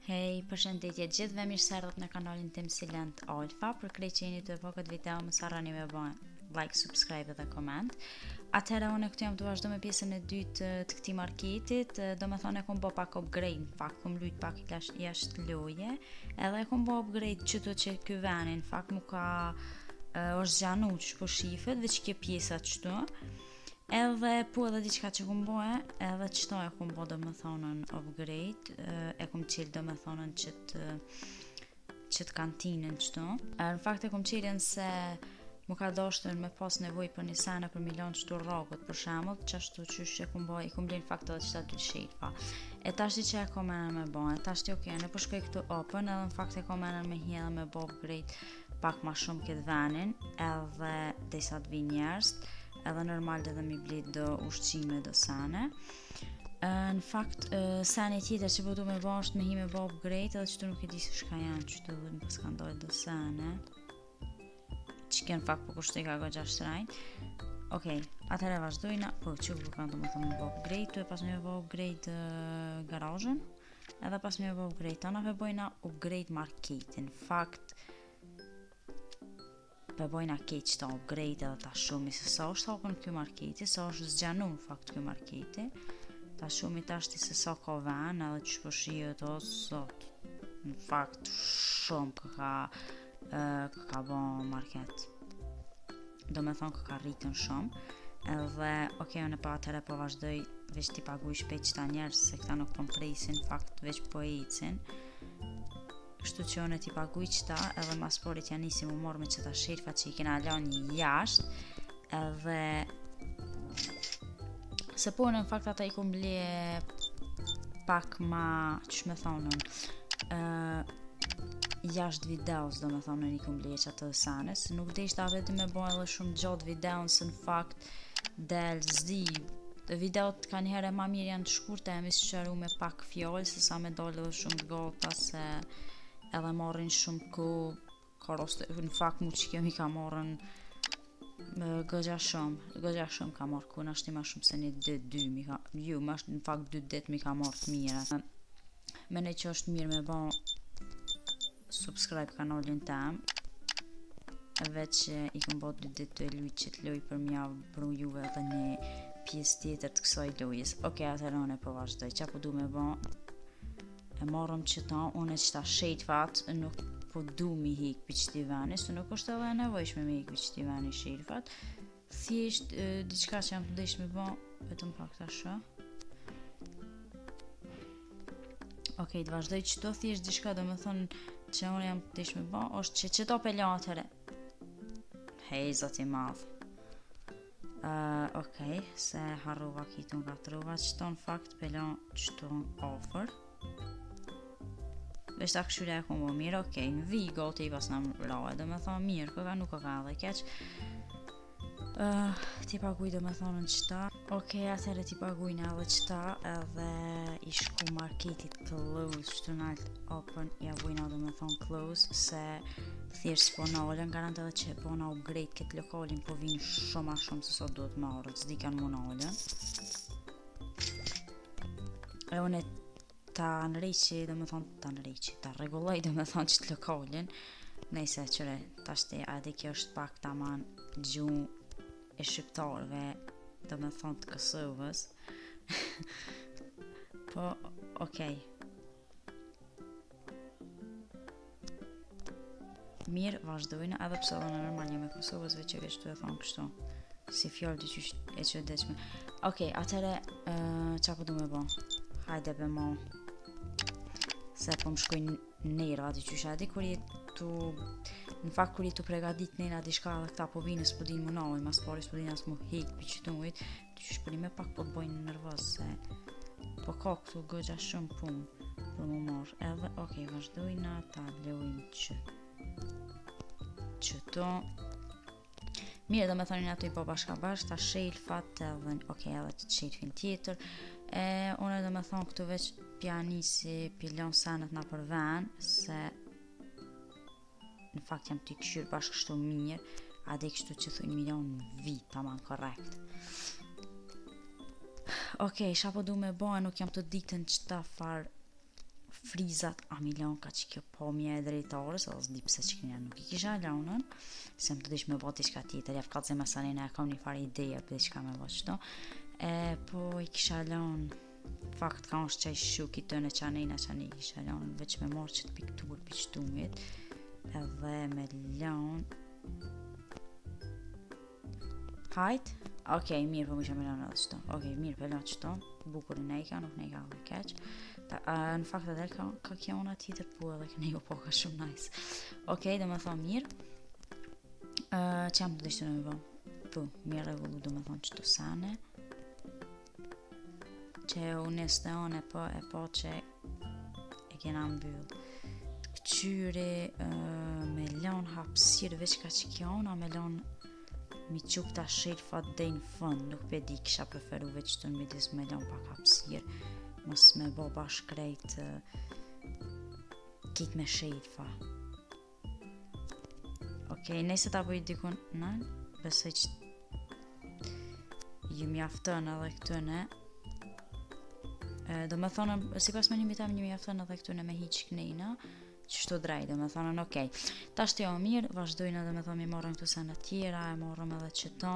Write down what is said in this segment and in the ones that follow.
Hej, përshëndetje gjithëve, mirë se erdhët në kanalin tim Silent Alfa. Për krejt që jeni të po këtë video, mos harroni me bën like, subscribe dhe comment. Atëherë unë këtu jam të vazhdo me pjesën e dytë të këtij marketit. Do me thonë e kom bo pak upgrade, në fakt kom lujt pak jashtë loje. Edhe e kom bo upgrade qëto që ky veni, në fakt nuk ka është gjanu që po shifet, veç kje pjesat qëto. Edhe po edhe diçka që kom bohe, edhe qëto e kom bo do me thonën upgrade, e kom qelë do me thonën qëtë kantinën qëto. Në fakt e kom qelën se mu ka dashtën me pas nevoj për një sene për milion qëto rrogët për shemull, qashtu qysh e kom bohe, i kom blen fakt edhe qëta dy shejfa. E tashti që e kom menen me bohe, tashti okej, në përshkoj këtu open, edhe në fakt e kom menen me hjellë me bo upgrade pak ma shumë këtë venin, edhe desa të vi njerës, edhe normal dhe mi blit do ushqime do sene. Në fakt, sene tjetër që po du me bo është me hi me bo upgrade, edhe qëtu nuk e di se shka janë qëtu dhe në pas ka ndojë do sene. Që kënë fakt po kushtoj ka gogja shtrajnë. Okej, atëre vazhdojna, po që ku kanë do me thonë me bo upgrade, tu e pas me bo upgrade garajën, edhe pas me bo upgrade tona, bojna upgrade marketin. Fakt, për bojna keq të upgrade edhe ta shumë, se sa është hapën kjo marketi, sa është zgjanu në fakt kjo marketi, ta shumë i tashti se sa ka ven, edhe që shpëshijët o sot, në fakt shumë ka bo market, do me thonë ka rritën shumë, edhe okej, unë pa atëre po vazhdoj veç t'i paguj shpejt qëta njerës, se këta nuk po mpresin, fakt veç po ecin. Kështu që unë t'i paguj qëta, edhe mas porit janë nisi mu morë me qëta shirfa që i kena lani jashtë, edhe se po në fakt ata i kom ble pak ma, që me thonën, jashtë videos do me thonën i kom ble që atë sanes, nuk dhe ishte aveti me bo edhe shumë gjatë videon, se në fakt del zdi, videot ka njëherë ma mirë janë të shkurte, e mi shqeru me pak fjallë, se sa me dole dhe shumë gata, se edhe marrin shumë ku në fakt mu që kemi ka marrin gëgja shumë ka marrë ku, nashti ma shumë se një në fakt 2 dit mi ka marrë të mire. Mene që është mirë me ba subscribe kanalin tem, veç i kom ba 2 dit të luj që të luj për mja për juve edhe një pjesë tjetër të kësaj lujës. Okej, atëherë unë e po vazhdoj, që po du me ba e marrëm qëta, unë e qëta shejtfat nuk po du mi hik për qëti veni, së nuk është edhe nevojshme mi hik për qëti veni shejtfat, thjesht diçka që jam të desh me ba, vetëm pak ta shë. Okej, të vazhdoj qëto, thjesht diçka do me thonë që unë jam të desh me ba, është që qëto pellatëre. Hej, zoti madhë. Okej, se harruva kitu nga truva, qëto në fakt pelon qëto në offer. Veç ta këshyre e ku më mirë, okej, në vi goti i pas në mrahe, do me thonë mirë, këka nuk ka dhe keq. Ti paguj do me thonë në qëta, okej, atëherë ti paguj në edhe qëta, edhe i shku marketit close, qëtu nalt open, ja vujna do me thonë close, se thjesht s'po në olën, garant edhe që po në upgrade këtë lokalin, po vinë shumë a shumë se sot do të marrët, s'di kanë mu në olën. E unë ta nërejqi, do me thonë, ta regulloj, do me thonë qëtë lokalin, nejse qëre, tashti, adi kjo është pak ta man gjuhë e shqiptarve, do me thonë të Kosovës, po, okej. Mirë, vazhdojnë, edhe pëse dhe në normal një me Kosovës, veç e veç të e thonë kështu, si fjallë dy që e që deqme. Okej, atëre, qa po du me bo? Hajde be mo, se po më shkoj nera, ati qysha, adi kur jetu, në fakt kur jetu pregadit nera di shka dhe këta po vinë s'po din më naloj, mas pari s'po din as më hek për qëtunit, të qysh për me pak po të bojnë nervoz, se po ka këtu gëgja shumë pun për më marrë, edhe, okej, vazhdojna, ta lojnë qëto, mirë do me thonin ato i po bashka bashk, ta shelfat, edhe, okej, edhe të shelfin tjetër, unë do me thonë këtu veç pjanisi pilon sanet na për ven, se në fakt jam t'i këshyrë bashkë kështu mirë, ade kështu që thuj milion vit, taman korrekt. Okej, isha po du me bo, nuk jam të ditën qëta frizat a milion ka që kjo po mje e drejtores, o s'di pse që kënja nuk I kisha launën, se më të dish me bot diçka tjetër, jaf ka të zema sanina e kam një farë ideja për diçka me bot qëto, po I kisha launë, fakt ka është qaj shuki të në qanina që një kisha launë, veç me morë që të piktur për qëtumit, edhe me launë, hajt, okej, mirë për më isha me launë edhe qëto, okej, mirë për launë qëto, bukur në nejka, nuk nejka dhe keq, në fakt edhe ka kjo ona tjetër po edhe këne jo po ka shumë nice. Okej, do me thonë mirë, që jam të dishtë në me po, mirë regullu do me thonë qëto sane, që unis të one e po që e kena mbyll. Të këqyri me lon hapsir, veç ka që kjo ona me lon mi quk ta shelfat dhe në fund, nuk pe di kisha preferu veç të në midis me lon pak hapsir, mos me bo bashk krejt kit me shelfa. Okej, nëse ta bëj dikun në, besoj që ju mjaftën edhe këtëne, do me thonë, si pas me një mitam një mjaftën edhe këtëne me hiq knejna, qështu drej, do me thonë, okej. Ta shtë jo mirë, vazhdojnë edhe me thonë mi morën këtu sene tjera, e morëm edhe qëto,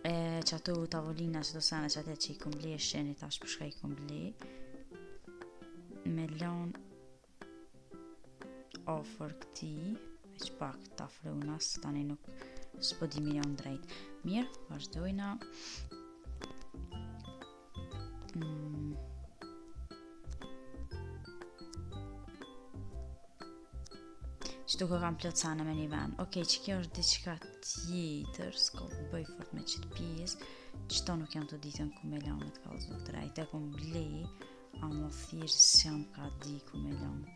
që atu tavolina që të sene që atë që I kumbli e sheni tash për shka I kumbli, me lon ofër këti, veç pak ta frunas, tani nuk s'po di milion drejt. Mirë, vazhdojna. Qëtu ko kam plot sane me një ven. Okej, që kjo është diçka tjetër, s'ko bëj fort me qitë pjesë, qëto nuk jam të ditën ku me lanë të kalzu drejt, e kom blej, a më thirë s'jam ka di ku me lanë.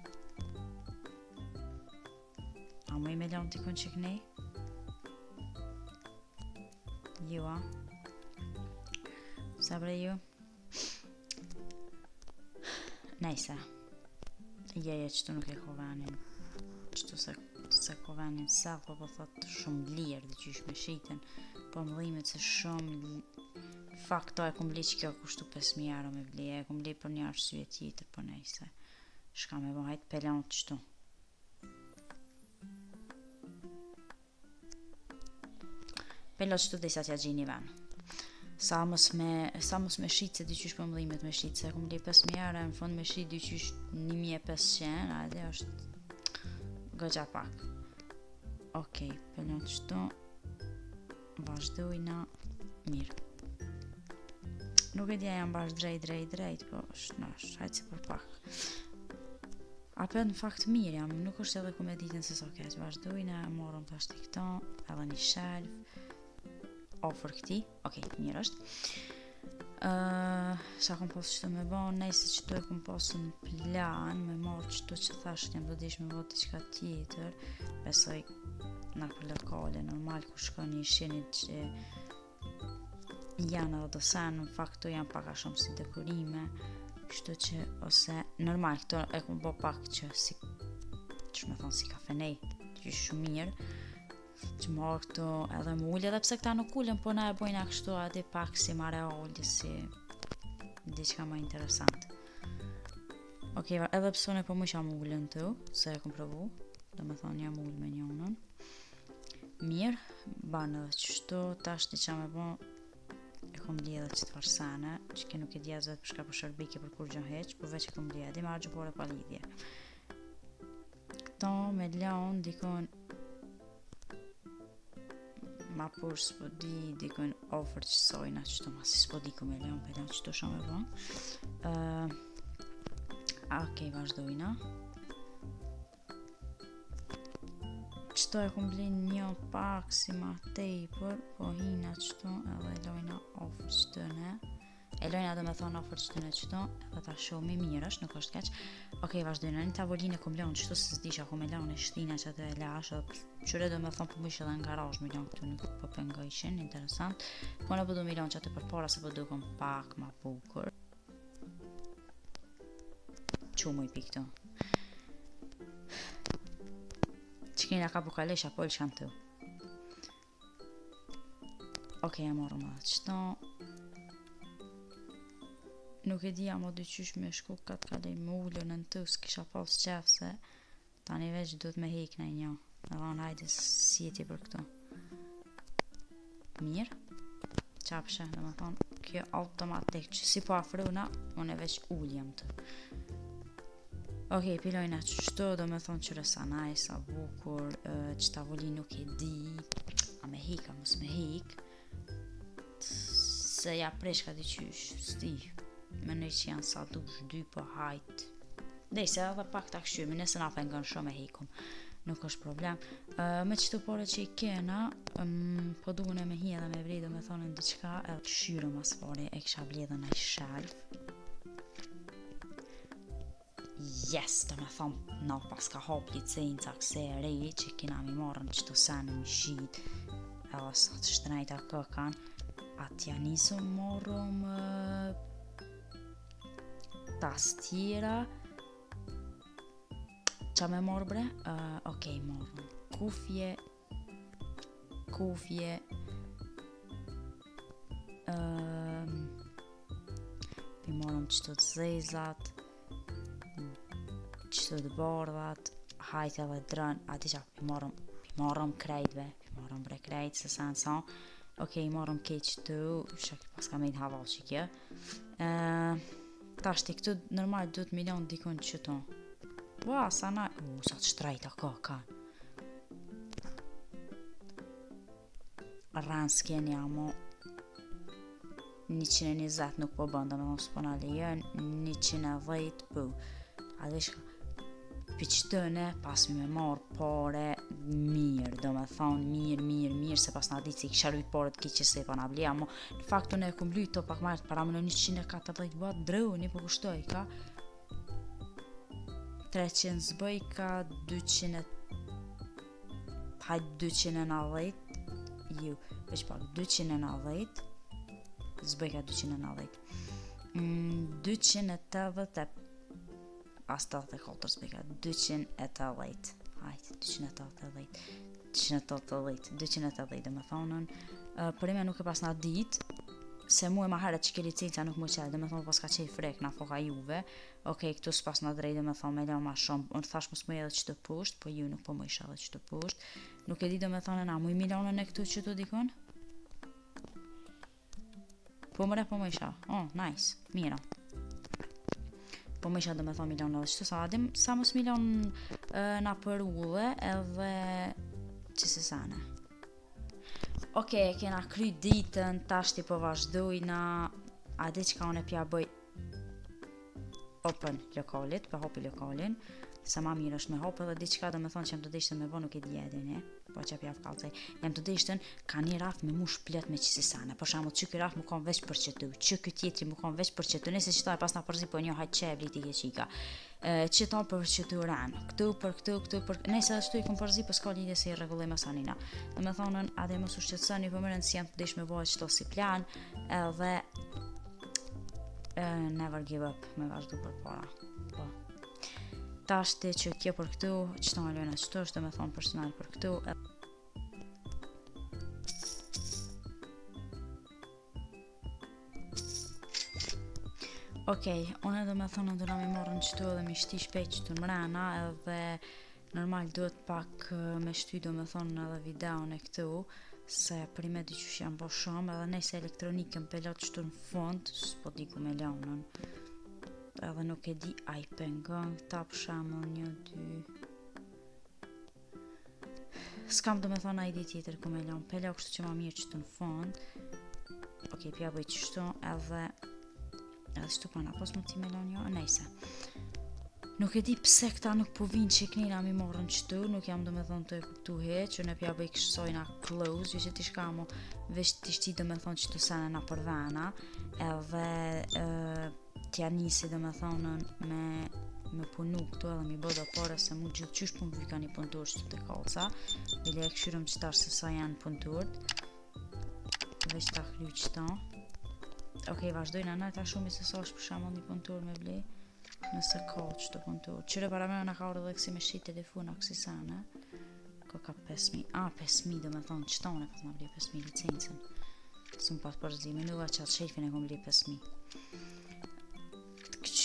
A më I me lanë t'i kun që kënej? Ju a? Sa bre ju? Nejse. Jeje qëtu nuk e ko venin. Qëtu se ko venin sel, po thot shumë lirë dhe qysh me shiten, po më dhimet se shumë fakt to e kom bli që kjo kushtu 5.000 euro me bli, e kom bli për një arsye tjetër, po nejse shka me bëhajt pelon qëtu. Pelon qëtu dhe sa t'ja gjini ven. Sa mos me shit se dyqysh për më dhimet me shit, se e kom bli 5.000 euro, në fund me shit dyqysh 1.500, a dhe është gëgja pak. Okej, pelon qëtu, vazhdojna, mirë. Nuk e dja jam bash drejt, po është nash, hajtë si për pak. Apet në fakt mirë jam, nuk është edhe ku me ditën se so keq, vazhdojna, morëm të ashtë I këto, edhe një shelf, ofër këti, okej, mirë është. Sa kom posë qëto me bo, nejse qëto e kom posë në plan, me morë qëto që thasht jam të dish me bo të qka tjetër, besoj në për lokale, normal ku shko një shenit që janë edhe do sen, në fakt to janë paka shumë si dekorime, kështu që, ose, normal, këto e kom bo pak që si, që me thonë si kafenej, që shumë mirë, që marrë këto edhe më ullë, edhe pse këta nuk ullën, po na e bojna kështu adi pak si mare ullë, si diçka ma interesant. Okej, edhe pse unë po më jam ullën të, se e kom provu, do me thonë jam ullë me njonën. Mirë, banë edhe qështu, tash të qa me bo, e kom li edhe qëtë farsane, që ke nuk e dja zëtë përshka për shërbike për kur gjën heq, po veç e kom li edhe, marrë gjupore pa lidhje. Këto me lanë dikon ma pur s'po di dikon ofër që sojna qëto ma si s'po di ku me leon për leon qëto shumë e bon. Okej, vazhdojna. Qëto e kom blin një pak si ma tejpër, po hina qëto edhe lojna ofër qëto ne. E lojna do me thonë ofër qëto ne qëto, edhe ta shumë I mirë është, nuk është keq. Okej, vazhdojna, një tavolinë kom leon qëto se s'disha ku me leon e shtina që atë e lash, qëre do me thonë për mëjshë edhe në garaj milion këtu nuk po pengojshin, interesant. Po në përdu milion që atë për para se përdu kom pak ma bukur. Që mu I pi këtu. Qikina ka bukalesh apo lë shanë të. Okej, ja morëm edhe qëto. nuk e di ama dyqysh me shku katë kalej me ullën në të s'kisha pas qef se tani veç duhet me hek në një. Dhe thonë hajde si jeti për këto. Mirë. Qapshe, dhe me thonë, kjo automatik që si po afruna, unë e veç ulljem të. Okej, pilojna qështu, do me thonë qëre sa nice, sa bukur, që tavolin nuk e di, a me hek, a mos me hek, se ja preshka dyqysh, sti, me nëj që janë sa dush, 2 po hajt. Dej, se edhe pak ta këshymi, nëse na pengon shumë e hekum. Nuk është problem. Me qëtu pore që i kena, po duhen e me hi edhe me vrej, do me thonë në diqka, edhe këshyre mas pore, e kësha vledhe në i shelf. Yes, do me thonë, na pas ka hop licenca këse e rej, që kena mi marrën qëtu senë mi shit, edhe sa të shtrejta këkan, atja nisëm morëm tastiera. Qa me morë bre? Okej, morëm kufje, pi morëm qëto të zezat, qëto të bardhat, hajt edhe drën, ati qa pi morëm krejtve, pi morëm bre krejt, se sa nësa. Okej, morëm kej qëtu, shak pas ka mejt hava që kjo. Tashti këtu normal 2 milion dikon qëto. Ua, sa na... sa të shtrejta ka. Rran s'keni amo 120 nuk po bënda me mos po na lejon 110 po. A dhe shka piqtëne pas mi me marë pare mirë, do me thonë mirë, se pas na ditë si kisha rujt pare të ki që se pa na ble, amo në faktu ne e kum lujt to pak marët para më në 140 bat dreu, një po kushtoj ka 300 zbëj ka 200 hajt 290 ju, veç pak 290 zbëj ka 290 280 as 84 zbëj ka 280 hajt 280 dhe me thonën për ime nuk e pas na dit se mu e ma herët që ke licenca nuk mu qelë, dhe me thonë pas ka qej frek na foka juve, okej, këtu s'pas na drejt dhe me thonë me leo ma shumë, unë thash mos mu edhe që të pusht, po ju nuk po mu isha edhe që të pusht, nuk e di dhe me thonë na, mu i milionën e këtu që të dikon? Po mëre po mu isha, nice, mira. Po mu isha dhe me thonë milionën edhe që të sa adim, sa mos milion na për ullë edhe që se sane. Okej, kena kry ditën, tashti po vazhdojna, a di që ka unë e pja bëj open lokalit, po hopi lokalin, sa ma mirë është me hopë edhe di që ka dhe me thonë që jam të deshtën me bo nuk e di edin, po që pja fkalcej, jam të deshtën ka një raf me mush plët me qësisane, për shamu që kë raf mu kon veç për qëtu, që kë tjetri mu kon veç për qëtu, nëse që ta e pas na përzi po një hajt që e bliti ke qika. Që ta për qëtu ran, këtu për nëse ashtu i kom përzi për s'ka lidhje se i regullim asanina. Dhe me thonën, adhe mos u shqetësoni për mërën si jam të desh me bëjt qëto si plan, edhe never give up me vazhdu për para. Po. Tashti që kjo për këtu, që ta lojna qëto është dhe me thonë personal për këtu. Okej, unë edhe me thonë ndëra mi morën qëtu edhe mi shti shpejt qëtu në mrena edhe normal duhet pak me shty do me thonë edhe videon e këtu se prime di qësh janë bo shumë edhe nëjse elektronikën pelot qëtu në fund s'po di ku me launën edhe nuk e di a i pengon këta për shamull 1, 2 s'kam do me thonë a i di tjetër ku me laun pelot kështu që ma mirë qëtu në fund. Okej, pja bëj qështu edhe qëtu pana, pos më ti me laun jo, nejse. Nuk e di pse këta nuk po vinë që knina mi morën qëtu, nuk jam do me thonë të e kuptu he, që në pja bëj këshsojna close, ju që ti shka mu veç ti shti do me thonë qëtu sene na për vena, edhe tja nisi do me thonë me punu këtu edhe mi bëdo pare se mu gjithë qysh pun vyka një puntur qëtu të kalca, bile e këshyrëm qëtar se sa janë punturët, veç ta khry qëta. Okej, vazhdojna në ta shumë i se sa është për shamull një puntur me blej. Nëse ka qëto puntur. Qyre para me në ka orë dhe kësi me shqit telefona kësi sana. Ka 5.000. 5.000 dhe me thonë qëtone pas ma blej 5.000 licencën. Së më pas përzimi nuva që atë shefin e kom blej 5.000.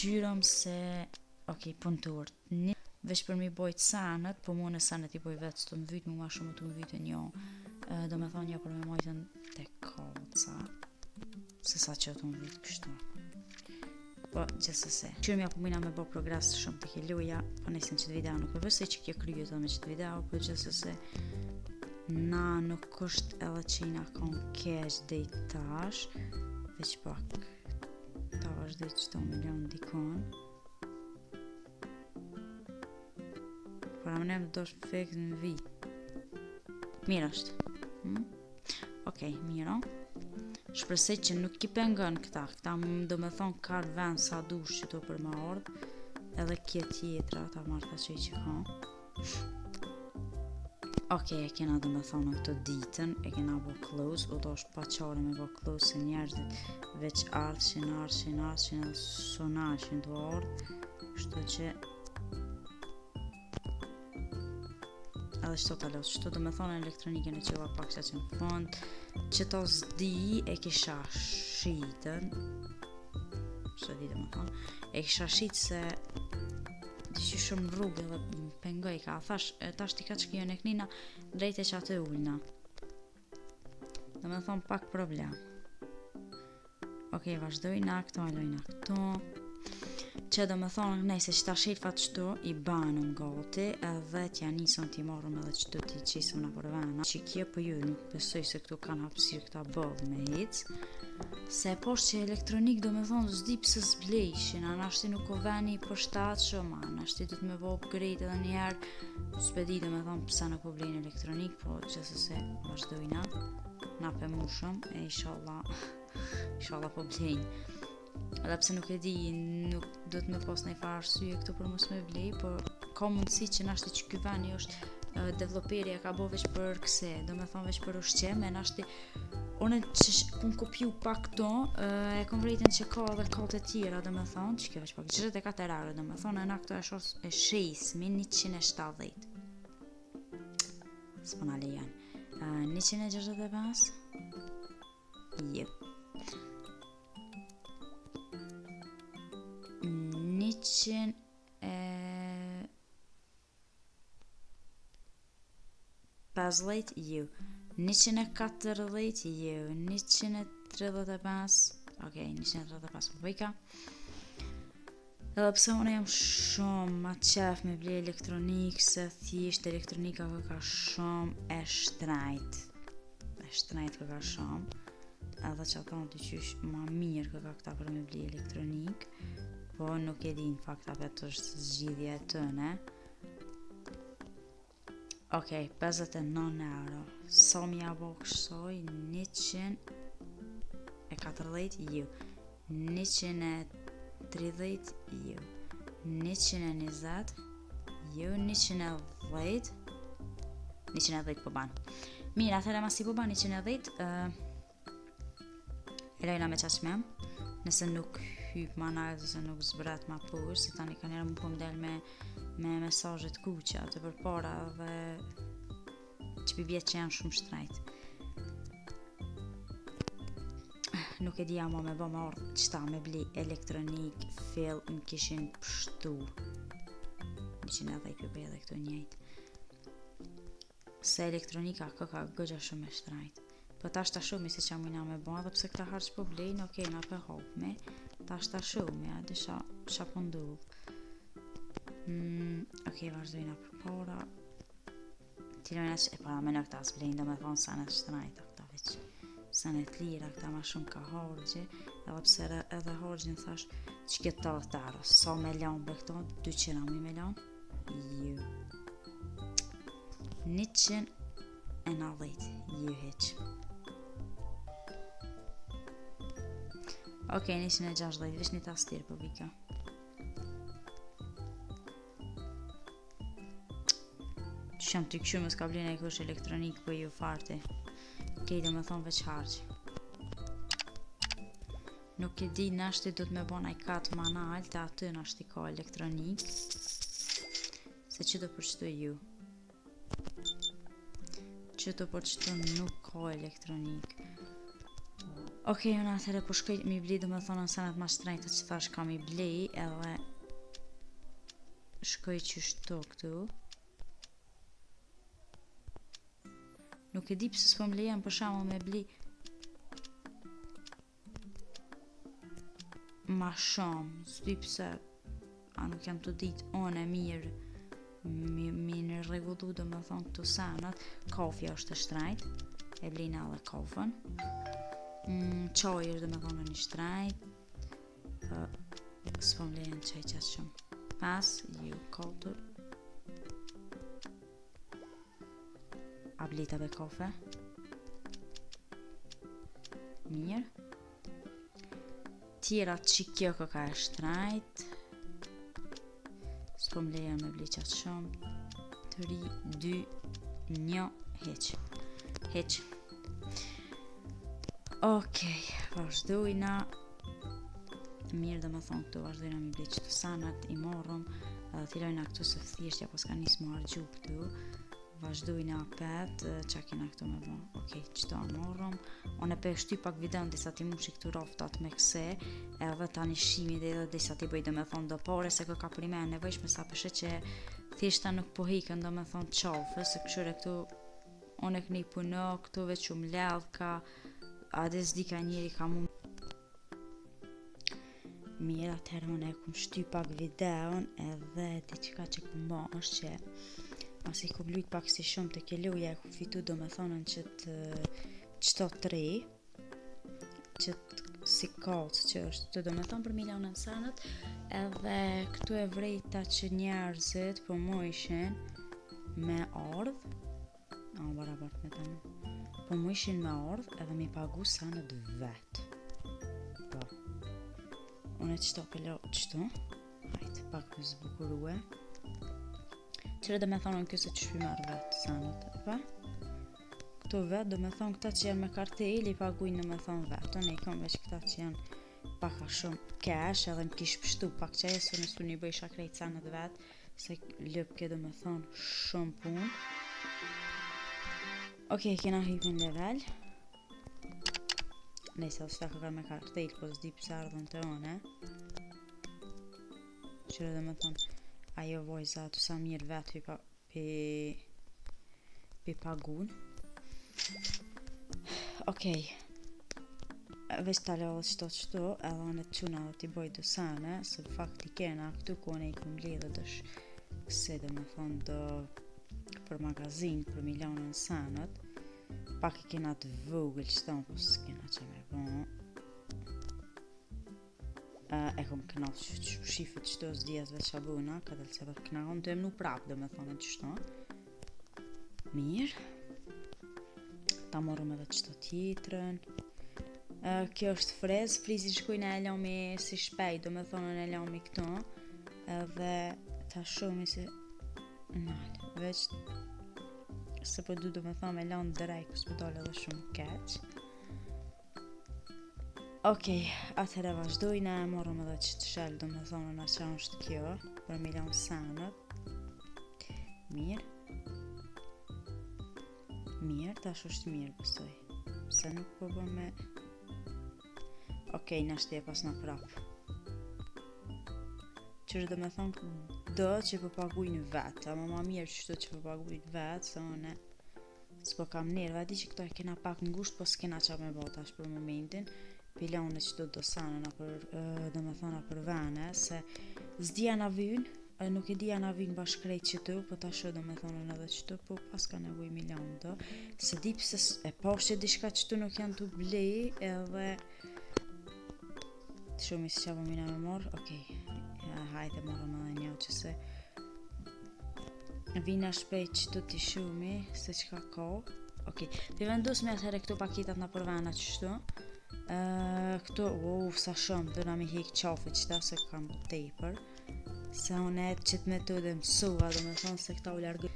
gjyrëm se punëtur veç për mi bojt sanët, po mu në sanët i boj vetë së të më vytë, mu ma shumë të më vytë një do me thonë një për me mojtën të koca se sa që të më vytë kështu. Po, gjithsesi. Qyrëmja po mina me bo progres shumë të keluja, po nesin që të video nuk përvësej që kjo kryet edhe me që të video, po gjithsesi na nuk është edhe që i na kon keq dhe i tash, veç pak ta vazhdoj që të milion dikon. Por më nem do të fik në vi. Mirë është. Okej, mirë. Shpresoj që nuk i pengon këta do me thonë kar vend sa dush që to për ma ardh, edhe kje tjetra ta marrë ta që ka. Okej, e kena do me thonë në këtë ditën, e kena bo close, u do është pa qare me bo close se njerëzit veç ardhshin edhe sonashin të ardh, kështu që edhe shto të los, shto do me thonë elektronikën e qëva pak që në fond, që to zdi e kisha shitën, shto di do me thonë, e kisha shitë se që shumë rrugë dhe pengoj ka, thash, tash ti ka që kjo në knina, drejt e që atë ullna. Do me thonë pak problem. Okej, vazhdojna këto, alojna këto. Që do me thonë, nejse që ta shelfat qëto i banëm gati, edhe t'ja nisën t'i marrëm edhe qëto t'i qisëm në përvena. Që kje për ju nuk besoj se këtu kanë hapsir këta bëllë me hic. Se poshtë që elektronik do me thonë zdi pëse zblejshin, anashti nuk o veni për shtatë shumë, anashti du të me bo upgrade edhe njerë, s'pedi do me thonë pëse nuk o blejnë elektronik, po gjithsesi vazhdojna, na pe mushëm, e inshallah po blejnë. Edhe pse nuk e di, nuk do të me pas në i farë arsye këtu për mos me blej, por ka mundësi që nashti që ky veni është developeri e ka bo veç për këse, do me thonë veç për ushqeme, nashti unë që kun kopju pak këto, e kom rejten që ka edhe kallët e tjera, do me thonë, që kjo veç pak 24 orë, do me thonë, e na këto e shesmi 170. S'po na lejan. 165? Jo. 150 ju, 140 ju, 135, okej, 135 më bëjka. Edhe pse unë jam shumë ma qef me ble elektronik, se thjesht elektronika ka shumë e shtrajt ka shumë, edhe që ata në të qysh ma mirë ka këta për me ble elektronik, po nuk e di në fakt apet është zgjidhja e tëne. Okej, 59 euro. Sa mi abo kësoj? 140 ju. 130 ju. 120 ju. 110 po ban. Mirë, atëre mas i po ban 110, e lojna me qashmem, nëse nuk hyp ma nalt ose nuk zbret ma push, se tani ka njerë më po mdel me mesazhet kuqe atë për para dhe që bibjet që janë shumë shtrajt. Nuk e dija ma me bo ma orë qëta me bli elektronik, fill më kishin pështu. 110 për edhe këtu njejt. Se elektronika ka gëgja shumë e shtrajt. Po tash ta shumë se që amina me bo, dhe pse këta harq po blejnë, okej, na pe hopme. Tash ta shumë, ja, dhe qa po ndullë. Okej, vazhdojna për para. Tirojna që e para me në këta zblejnë, do me thonë sanet shtrajta këta veç. Sanet lira, këta ma shumë ka hargje, edhe pse edhe hargjën thash që këtë të lëtaro. Sa me lanë be këto, 200 me lanë? Ju. 190, ju heq. Okej, 160, veç një tastir për vika. Qëm të këshu më s'ka blinë e kush elektronik për ju farti. Okej, do me thonë veç harqë. Nuk e di nashti do të me bona i katë ma nalë, të aty nashti ka elektronik. Se që do përqëtu ju. Që do përqëtu nuk ka elektronik. Okej, unë atëherë ku shkoj mi bli dhe me thonë në sanat ma shtrejtë që thash kam i bli edhe shkoj qështu këtu. Nuk e di pëse s'po më lejen për shembull me bli ma shumë, s'di pëse a nuk jam të ditë unë e mirë mi në regullu dhe me thonë këtu sanat. Kafja është e shtrejt, e blina edhe kafën. Qaj është dhe me thonë një shtrejt, s'po më lejen qaj qatë shumë. Pas, ju kodër a blita be kafe. Mirë. Tjera që kjo ka e shtrejt, s'po më lejen me bli qatë shumë. 3, 2, 1, heq. Okej, vazhdojna. Mirë dhe me thonë këtu vazhdojna mi bli qëtu sanat i morëm edhe tirojna këtu se thjeshtja pas ka njësë më argju këtu. Vazhdojna apet, qa kena këtu me bo. Okej, qëtu a morëm. Unë e pe shty pak videon disa ti mushi këtu raftat me këse edhe ta një shimi dhe edhe disa ti bëj dhe me thonë do pare se ka prime nevojshme sa përshë që thjeshta nuk po hikën dhe me thonë qafë se këshure këtu unë e këni puno këtu veç u mledh ka ades di ka njeri ka mu. Mirë, atëherë unë e kum shty pak videon edhe ti qka që kum bo është që mas i kum lujt pak si shumë të keluja e kum fitu do me thonën që të qëto 3 që të si kalc që është të do me thonë për milionën sanët edhe këtu e vrejta që njerëzit po mu ishin me ardh barabart me tamë po mu ishin me ardh edhe mi pagu sanët vetë. Po unë e qëto pëllo qëtu hajtë pak më zbukurue qëre dhe me thonë në kjo se që shpi marrë vetë sanët pa këtu vetë dhe me thonë këta që janë me kartel i pagujnë në me thonë vetë unë i kom veç këta që janë paka shumë cash edhe më kish pështu pak që e së nësu një bëjsha krejt sanët vetë se lëp ke dhe me thonë shumë punë. Okej, kena hypin level nëjse dhe ka me kartel po s'di pëse ardhën të one qëre dhe me thonë ajo vojza të sa mirë vetë pi pagun. Okej, veç tale edhe qëto edhe në të quna dhe t'i boj të sane se fakt i kena këtu ku ne i kum lidhe dësh këse dhe me thonë do për magazin për milionën sanët pak i kena të vogël qëton po s'kena që me bon e kom kënat shifit qëto s'djezve që abuna këtë se për këna kom të emnu prap dhe me thonë qëto mirë ta morëm edhe qëto tjetrën kjo është frizi shkujnë e lomi si shpej do me thonë e lomi këto edhe ta shumë si nalë veç se po du do me thonë me lonë drej kësë po dole edhe shumë keq. Okej, atëherë vazhdojna e morëm edhe që të shelë do me thonë në që është kjo për milion sanët mirë tash është mirë pëstoj se nuk po bë me okej, në shtje pas në prap qërë do me thonë do që po pagujnë vetë ama ma mirë qështu që po pagujnë vetë se one s'po kam nerva di që këto e kena pak ngusht po s'kena qa me bota është për momentin pilone që do sanën do me thonë për vene se s'dia na vynë nuk e dia na vynë bashkrejt qëtu po ta shë do me thonë edhe qëtu po pas ka nevoj milion do se di pëse e posh që dishka qëtu nuk janë të blej edhe shumë i si qabo mina me morë okej hajde morëm edhe një që se vina shpejt që të t'i shumë se që ka ko okej, të vendus me atëherë këtu paketat në përvena qështu këtu, sa shumë dhe na mi hek qafi qëta se kam tejpër se unë e qëtë metode mësua dhe me thonë se këta u largë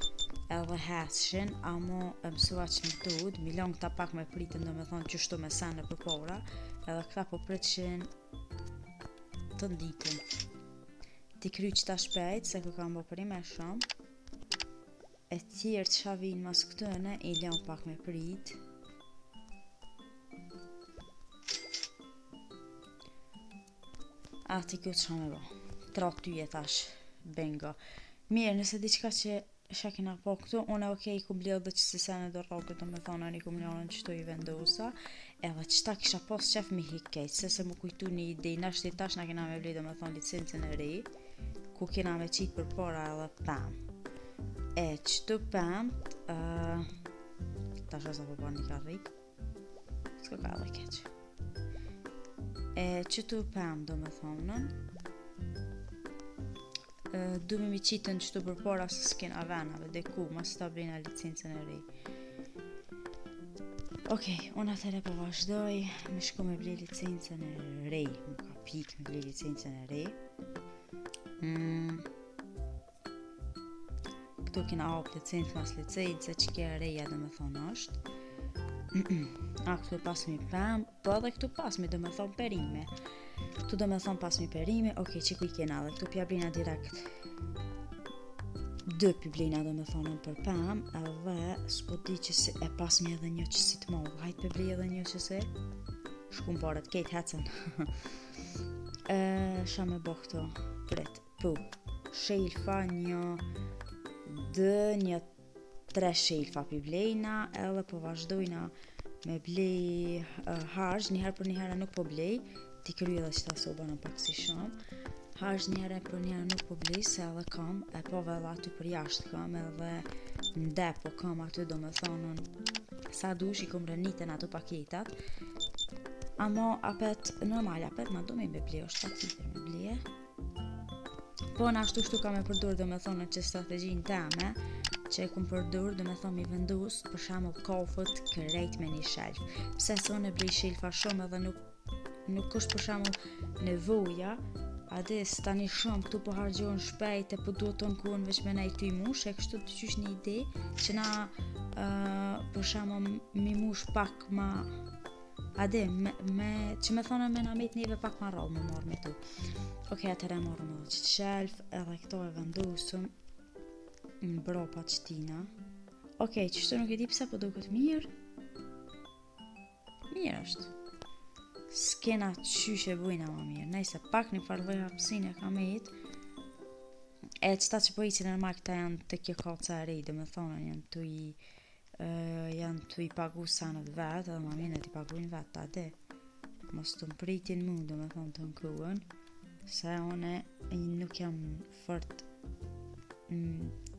edhe heshin amo mësua që metod milion këta pak me pritën dhe me thonë qështu me sene për pora edhe këta po pritshin të nditën ti kry qëta shpejt se ku kam bo prime shumë e tjerë që vinë mas këtëne i lion pak me prit ati kjo që me bo. Tra ty e tash, bingo. Mirë, nëse diçka që kena po këtu, unë okej, ku bledh dhe që si sene do rogët, do me thonë, një kumlionën që tu i vendosa, edhe qëta kisha pos qef mi hikejt, se mu kujtu një ide, nashti tash na kena me bledh, do me thonë, licencën e ri, ku kena me qitë për para edhe pëm. E qëtu pëm, tash asa përpa një karrik, s'ko ka edhe keq. E qëtu pëm, do me thonë, du mi qitën qëtu për para se s'kena venave, dhe ku, mas ta blina licencën e ri. Okej, unë atëre po vazhdoj, me shku me ble licencën e ri, më ka pik me ble licencën e ri. Këtu kena hap licencë mas licencë, që kje e reja dhe me thonë është. A, këtu e pasmi pëm, po edhe këtu pasmi dhe me thonë perime. Këtu dhe me thonë pasmi perime, okej, që ku i kena dhe këtu pja blina direkt. Dë piblina dhe me thonë për pëm, edhe s'po di që si e pasmi edhe një që si të modhë, hajtë për bli edhe një që si, shku më parët, kejtë hecen. Sha me bo këto, prit, pu, shelfa një, dë, një, 3 shelfa piblina, edhe po vazhdojna me bli harsh, njëherë për njëherë nuk po blej, ti kry edhe qëta soba në pak si shumë, harsh njëherë për njëherë nuk po blej, se edhe kam, e po edhe aty për jashtë kam, edhe në depo kam aty do me thonën, sa dush i kom rënitën ato paketat, amo apet, normal apet, ma do me blej, është pak tjetër me bleje, po në ashtu shtu kam e përdur do me thonën që strategjin teme, që e kum përdur dhe me thonë mi vendus për shamull kafët kërejt me një shelf. Pse se unë e blej shelfa shumë edhe nuk është për shamull nevoja, adis tani shumë këtu po hargjohen shpejt e po duhet të nkuën veç me nejtë i mush, e kështu të qysh një ide që na për shamull mi mush pak ma ade, që me thonë me na met njeve pak ma rallë me marrë me tu. Okej, atëre marrë me dhe qëtë shelf, edhe këto e vendusëm në bropa qëtina. Okej, qështu nuk e di pse po duket mirë. Mirë është. S'kena qyshe bujna ma mirë. Nejse, pak një farloj hapsin e kam e qëta që po i që normal këta janë të kjo kaca e rej, dhe me thonë janë të i pagu sanët vetë, edhe ma mirë e t'i paguin vetë, ta de. Mos të mpritin mu, dhe me thonë të nkuën, se one nuk jam fort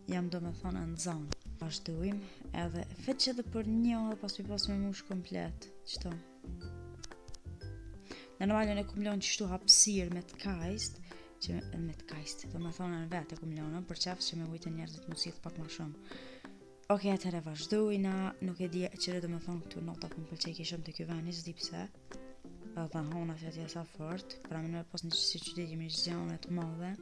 jam do me thonë në zonë. Vazhdojmë edhe veç edhe për një dhe pas me mush komplet. Qëto? Në normalin e kumlon që shtu hapsir me të kajst, do me thonë në vetë e kumlonën, për qefës që me vujtë njerëzit musit pak ma shumë. Okej, atëre vazhdojna, nuk e di qëre do me thonë këtu nota ku më pëlqej shumë të kjo veni, s'di pse. Edhe hona që atje sa fort, pra me pos një qësi qyteti me zjanë të madhe.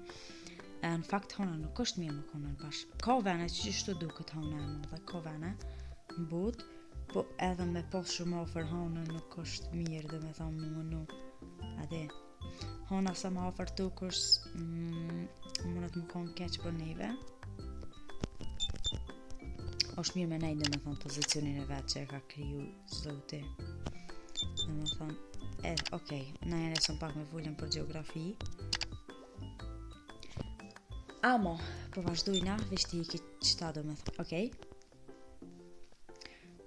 Në fakt hona nuk është mirë më konën bashkë. Ka vene që qështu duket hona e madhe, ka vene në but, po edhe me pos shumë ofër hona nuk është mirë dhe me thonë më mënu. Ade, hona sa ma ofër tu kështë mënët më konë keq për neve. është mirë me nejtë dhe me thonë pozicionin e vetë që e ka kriju zoti. Dhe me thonë, okej, na janë esëm pak me vullën për geografi. Amo, po vazhdojna, vishti i qëta do me thonë, okej.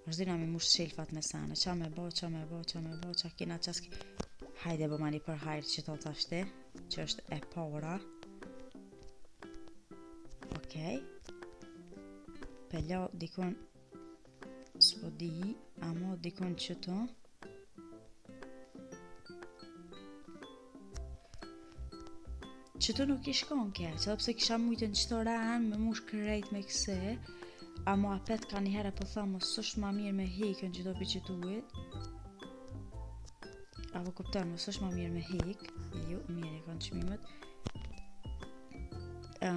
Vazhdojna me mush shelfat me sane, qa me bo, qa kina qaski. Hajde bo mani për hajrë që të ashte, që është e para. Okej. Pella dikon, s'po di, amo dikon qëto. Qëto nuk i shkon keq, edhe pse kisha mujtën qëto ranë me mush kërrejt me këse, amo apet ka njëherë po thamë mos është ma mirë me hekën qëto për qëtuit, apo kupton, mos është ma mirë me hek, jo, mirë e kanë qmimet,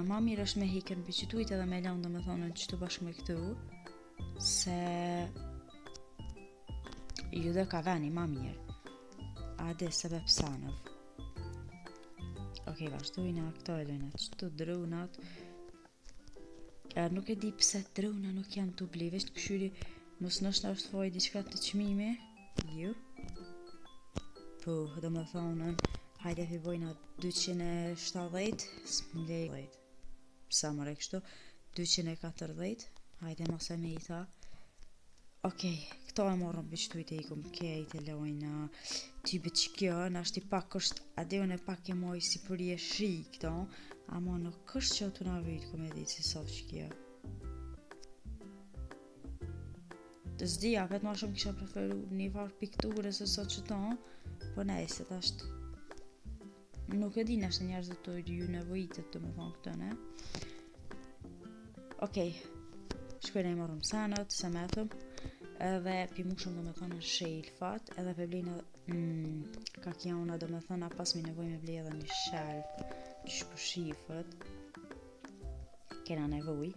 ma mirë është me hekën për qëtuit edhe me lanë dhe me thonë në qëtu bashkë me këtu, se ju dhe ka veni ma mirë, ade sebe pësanëv. Okej, vazhdojna, këto e lojna qëtu drunat. Nuk e di pse druna nuk janë të blivisht, këshyri mos nështë është foj diçka të qmimi. Jo. Po, do me thonën, Hajde fillojna 270, s'mlej, sa më re kështu, 240, hajde mos e me I tha. Okej, këto e morëm bështujt e ikum kejt e lojna, typit që kjo, nashti pak është, adeon e pak e moj si për je shi këto, ama nuk është që të na vyt komedit si sot që kjo. Të zdia, vetë ma shumë kisha preferu një farë pikture se sot që to, po nejse të ashtë. Nuk e di nështë njerëzit të ju nevojitet të me thonë këtë, ne? Okej, shkojnë e morëm sanët, se me thëm, edhe pimushëm do me thonë shelfat, edhe pe blejnë kakjauna do me thonë, pas mi nevoj me blej edhe një shelf, që shpërshifët, kena nevoj.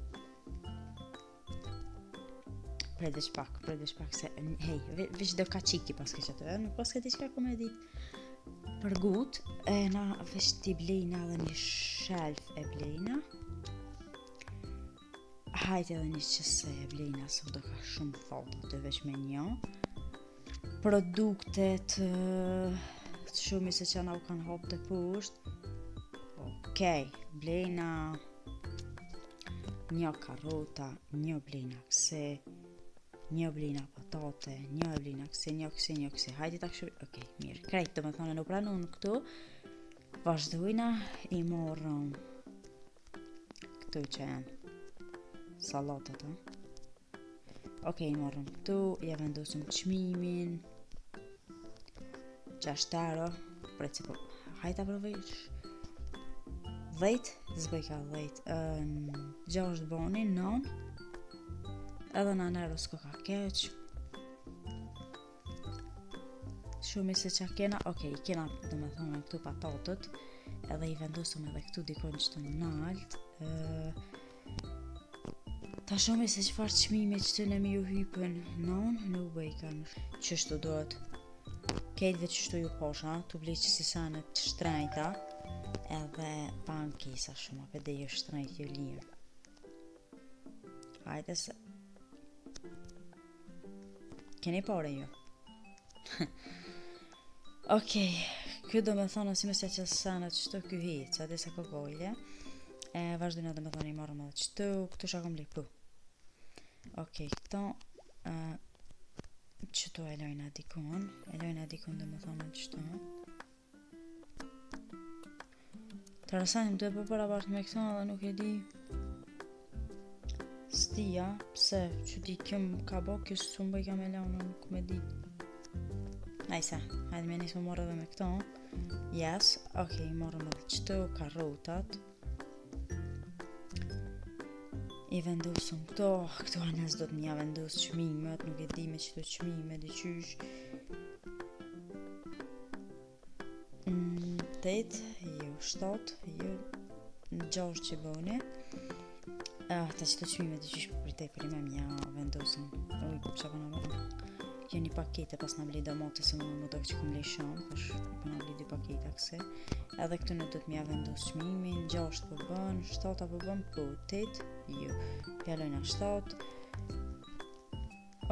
Predesh pak, se, hej, vish do ka qiki paske që të, nuk paske ti qka kome dit për gut, na vish ti blejna edhe një shelf e blejna, hajt edhe një qëse e blejna, so do ka shumë foto të veç me një, produktet të shumë se që na u kanë hop të pusht, okej, blejna një karota, një blejna këse, një blina patate, një blina këse, hajde ta këshu, okej, mirë, krejt të me thonë në pranun këtu, vazhdojna, I morëm këtu që janë salatat, okej, I morëm këtu, ja vendosëm qmimin, 6 euro, preci po, hajde ta provejsh, 10, zbëj ka 10, 6 boni, 9, edhe në nërë s'ko ka keq shumë se që kena, okej, kena dhe me thonë këtu patatët edhe I vendosëm edhe këtu dikon që të nalt ta shumë se qëfar qmime që të në mi ju hypën non, nuk bëj kanë qështu dohet kejtve qështu ju posha, tu bli që si sanet të shtrejta edhe pankisa shumë, apë dhe ju shtrejt ju lirë hajde se keni pare ju okej, kjo do me thonë si mësja që sanët qëto kjo hitë, sa dhe se kokolje vazhdojnë do me thonë I marrëm edhe qëto, këtu shakom lipu okej, këto qëto e lojna dikon do me thonë qëto të rasanim të e për parabart me këto edhe nuk e di stia, pse, që di kjo më ka bo, kjo së më bëj ka me launa, nuk me di najse, hajde me nisë më morë edhe me këto yes, okej, morëm edhe qëto, karotat I vendosëm këto anes do të mja vendos qmimet, nuk e di me qëto qmime, di qysh 8, jo 7, jo 6 që boni ta qëto qmime të qysh për te për ime mja vendosën oj, që përna më jo një pakete pas në bli do motë se më do që këmë lej shumë pësh përna bli 2 pakete këse edhe këtu në do të mja vendos qmimin 6 për bën, 7 për bën po 8, jo, pjallojna 7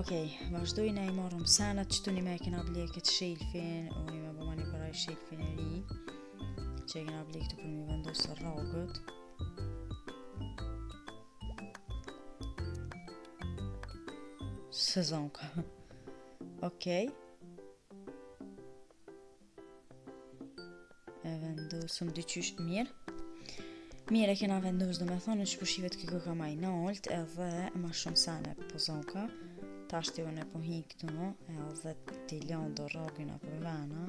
okej, vazhdojna I morëm sanat qëtu një me e kena bli e këtë shelfin o një me bëma një paraj shelfin e ri që e kena bli këtu për mi vendosë rogët sezonka okej e vendosëm dyqysh mirë e kena vendos do me thonë që pushivet këko ka maj nalt edhe ma shumë sane pozonka ta shti unë e po hi këtu edhe t'i lën do rogin a për vena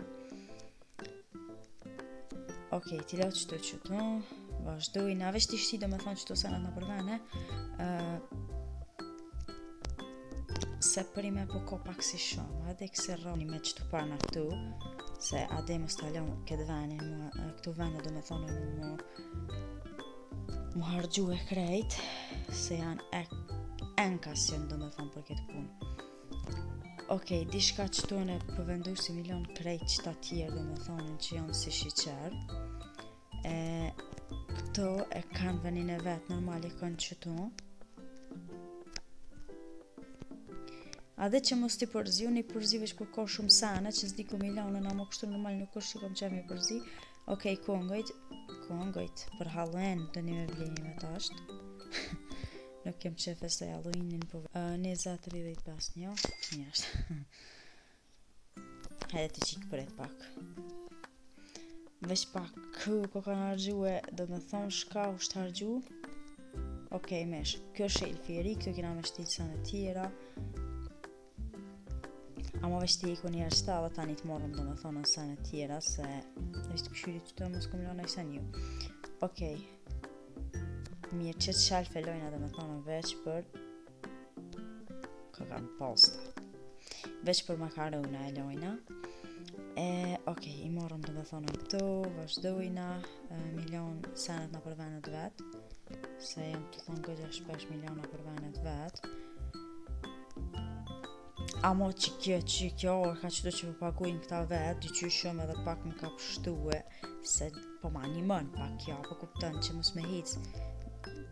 okej, t'i lën qëtu vazhdojnë, a vesh t'i shti do me thonë qëtu sanat në për vene se për ime po ko pak si shumë edhe këse roni me qëtu parna këtu se ade më stalon këtë vene këtu vene do me thonë mu hargju e krejt se janë enkas që do me thonë për këtë punë okej, dishka qëtu në përvendusi milion krejt qëta tjerë do me thonë që janë si shiqer këto e kanë venin e vetë normali kanë qëtu A dhe që mos t'i përzi, unë i përzi veç për ko shumë sene, që s'di ku milionën, ama kështu normal nuk është që kom qemi përzi. Okej, kongojt, për Halloween do një me vlini me tasht. Nuk kem që festoj Halloweenin, po 20-35, njështë. Hajde t'i qikë për e pak. Veç pak ko kanë hargjue, do me thonë shka është hargju. Okej, mesh, kjo është shelfi i ri, kjo kina me shtitë sa në tjera. Ama veç t'i iku njerë shta dhe tani t'morëm do me thonë në sa në tjera, se veç t'këshyri që të mos komilona i sa një. Okej, mirë që të shelfe lojna do me thonë veç për kanë posta. Veç për makarona e lojna. Okej, i morëm do me thonë këto, vazhdojna, milion senet në për venet vetë, se jam të thonë gëgja shpesh miliona për venet vetë. Amo që kjo ka qëto që përpagujnë këta vetë, dyqy shumë edhe pak më ka pështue, se po ma një mënë pak kjo, po kuptën që mos me hicë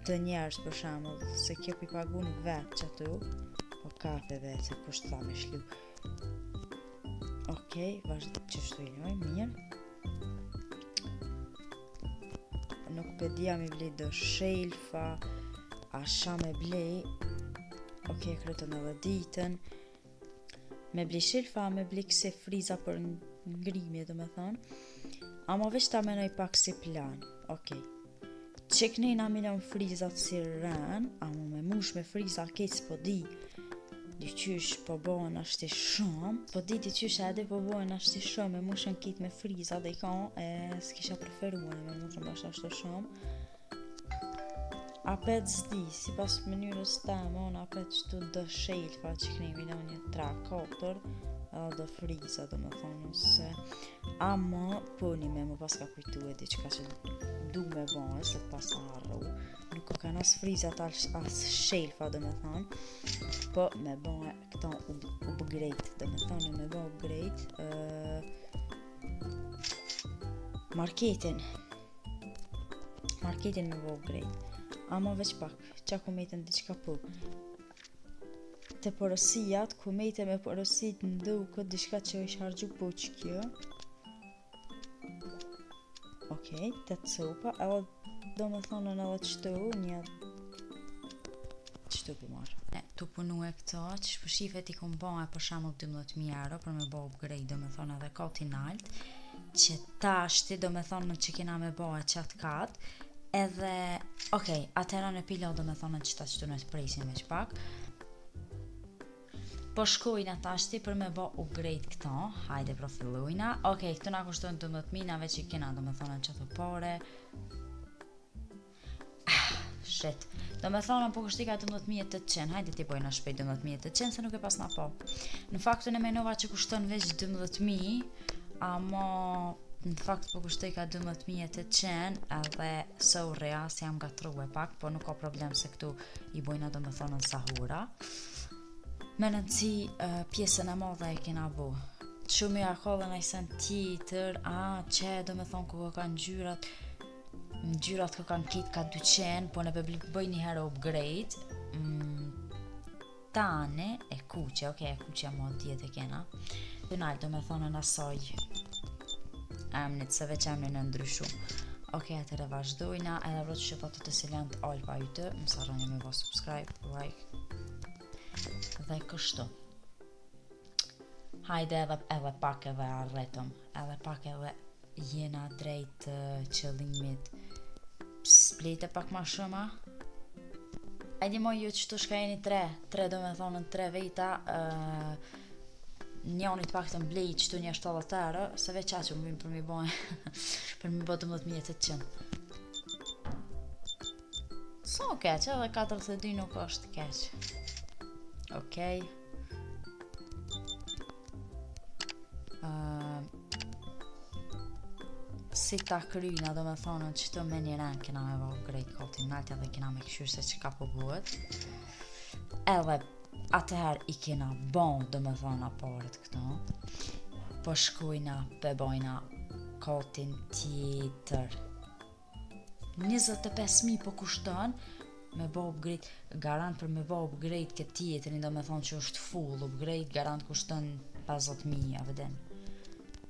të njerës për shemull, se kjo përpagun vetë që tu, po kafe vetë, se kusht tha me shlu. Okej, vazhdo që shtu i loj, mirë. Nuk pëdia me blej do shelfa, asha me blej. Okej, krytën edhe ditën. Me blej shelfa, me blej këse friza për ngrimje, do me thonë. Ama veç ta menoj pak si plan. Okej. Që kënejna milion frizat si rën, ama me mush me friza kec po di. Dyqysh po bojnë ashti shumë, po di dyqysh edhe po bojnë ashti shumë, me mushën kit me friza dhe i ka, s'kisha preferuar me mushën bashkë ashtu shumë. Apet zdi, si pas mënyrës teme, unë apet qëtu dë shelfa që kënej milionje 3-4, edhe dë friza do me thonë, se ama pëni me më pas ka kujtu e diqka që du me bojnë, se pas në arru, nuk ka kanë as frizat as shelfa do me thonë, po me bojnë këta upgrade, do me thonë me bojnë upgrade, marketin me bojnë upgrade, ama veç pak, qa ku mejten diqka po. Të porosijat, ku mejte me porosit ndu këtë diqka që është hargju po që kjo. Okej, të cupa, edhe do me thonë në edhe qëtu, një qëtu për marrë. Tu punu e këto, që shpëshifet i kom bëhe për shamull 12.000 euro për me bëhe upgrade, do me thonë edhe kotin alt, që tashti do me thonë në që kena me bëhe qatë katë, edhe, okej, atëra në pilo do me thonë në qëta qëtu në të presin veç pak, po shkojna tashti për me bo upgrade këto, hajde profilujna. Okej, këto na kushtojnë 12.000, veç i kena do me thonë në qëto pore. Shit, do me thonë po kushtika 12.800, hajde ti bojna shpejt 12.800, se nuk e pas na po. Në fakt në menova që kushton veç 12.000, ama në fakt po kushtika 12.800, edhe sorry, as jam gatruhe pak, po nuk ka problem se këtu i bojna do me thonë në sahura. Me nënci pjesën e madhe e kena bu. Shumë i akollën a i sen tjetër, që do me thonë ku kanë gjyrat ku kanë kit ka 200, po në bëj një herë upgrade. Tane e kuqe, okej, e kuqe mo djetë e kena. Tunal do me thonë në asoj emnit, se veç emnin e ndryshu. Okej, atëre vazhdojna, edhe vro që shëfatë të silent alpa ju të, më sarani me bo subscribe, like, dhe kështu. Hajde edhe pak edhe arretëm, edhe pak edhe jena drejt qëllimit. Splite pak ma shumë. Ajde moj ju qëtu shka jeni 3 do me thonë në 3 vejta, njonit pak të mblej qëtu një 70 euro, se veç që më për mi bojnë, për mi bojnë 12.800. So keq, edhe 42 nuk është keq. Okej. Si ta kryna do me thonë që të me një ren kena me bëhë grejt kotin naltja dhe kena me këshyrë se që ka po buhet. Edhe atëher i kena bon do me thonë aparet këto. Po shkujna pe bojna kotin tjetër. 25.000 po kushton, me bo upgrade, garant për me bo upgrade këtë tjetërin, do me thonë që është full upgrade, garant kushtën 50.000, a vëden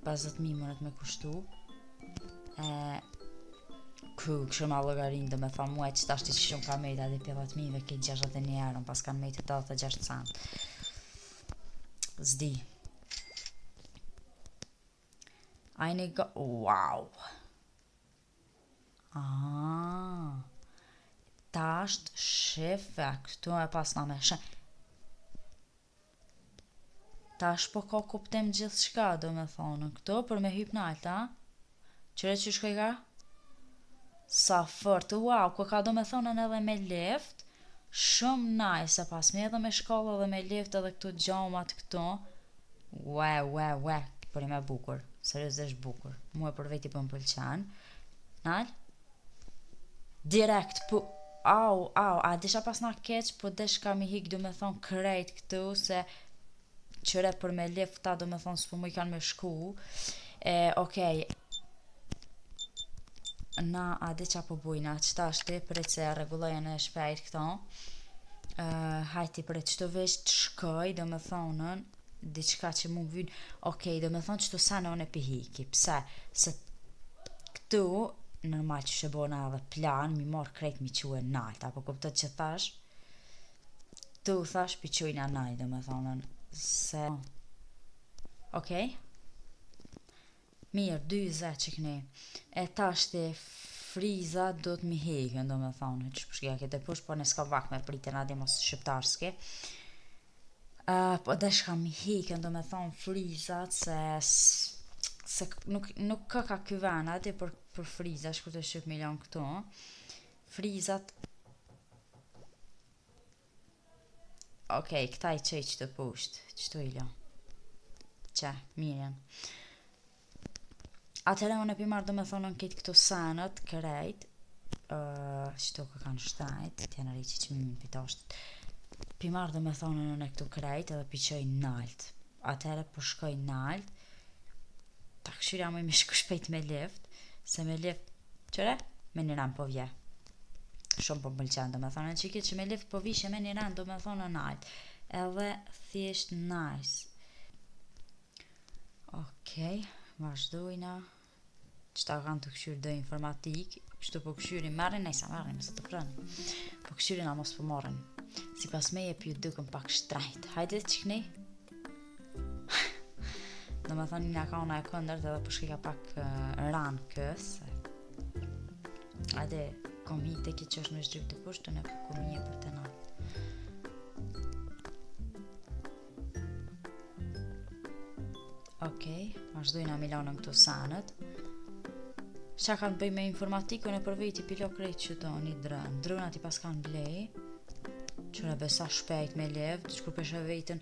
50.000 mënët me kushtu. Këshë ma logarin, do me thonë muaj që tashti që shumë ka mejt adhe 50.000 ke 61 euro, pas kanë mejt 86 cent. Zdi. Ajni go... Wow! Ta është shefe, këtu e pas na me shë. Ta është po ka kuptim gjithë shka, do me thonë, këto për me hyp nalt, a? Qëre që shkoj ka? Sa fort, wow, ku ka do me thonë edhe me lift, shumë nice, e pas me edhe me shkallë edhe me lift edhe këtu gjamat këto. Ue, për i me bukur, seriosisht bukur, mu e për veti për më pëlqen. Nal? Direkt, po, a disha pas na keq, po desh ka mi hik, do me thonë, krejt këtu, se qëre për me lift ta, do me thonë, s'po mu i kanë me shku. Okej. Na, a di qa po bujna, qëta shti, për e që regulojen e shpejt këto. Hajti për e qëto vesh të shkoj, do me thonën, diçka që mu vynë, okej, do me thonë qëto sanon e pihiki, pse? Se këtu, normal që shë bona edhe plan, mi marrë krejt mi quë e nalt, apo kuptët që thash? Tu thash pi qujna nalt, do me thonën, se... Okej? Mirë, 20 që këni. E tashti friza do të mi hekën, do me thonë, që përshkja këtë e push, po në s'ka vak me pritin adi mos shqiptarski. Po dhe shka mi hekën, do me thonë, frizat, se nuk ka kyven adi për frizat, shkur të shqip milion këto. Frizat... Okej, këta i qej që të pusht, që të ilo. Që, mirën. Atëre unë e pi marrë do me thonë në këtë këto sanët, kërejt, qëto ka kanë shtajt, tjena rejtë që mi pitasht, pi marrë do me thonë në këto kërejt edhe pi qoj nalt. Atëre po shkoj nalt, ta këshyra mu i me shku shpejt me lift, se me lift, qëre? Me një ran po vje. Shumë po mëlqen do me thonë, në që këtë që me lift po vishe me një ran do me thonë nalt, edhe thjesht nice. Okej. Vazhdojna, qëta kanë të këshyri do informatik, qëto po këshyri marrin, nejsa marrin, nëse të prënë, po këshyri na mos po marrin, si pas me e pju dukën pak shtrajt, hajde që këni? Do me thonë një ka una e këndërt edhe po shkika pak ranë kësë, hajde kom hi të ki që është me shdryp të pushtën e po kom hi e për të natë. Okej, vazhdojna Milanën këto sanët. Qa kanë bëj me informatikën e përvejti pilo krejt që do një drën. Drënat i pas kanë blej, qëre besa shpejt me levë, që kur peshe vejtën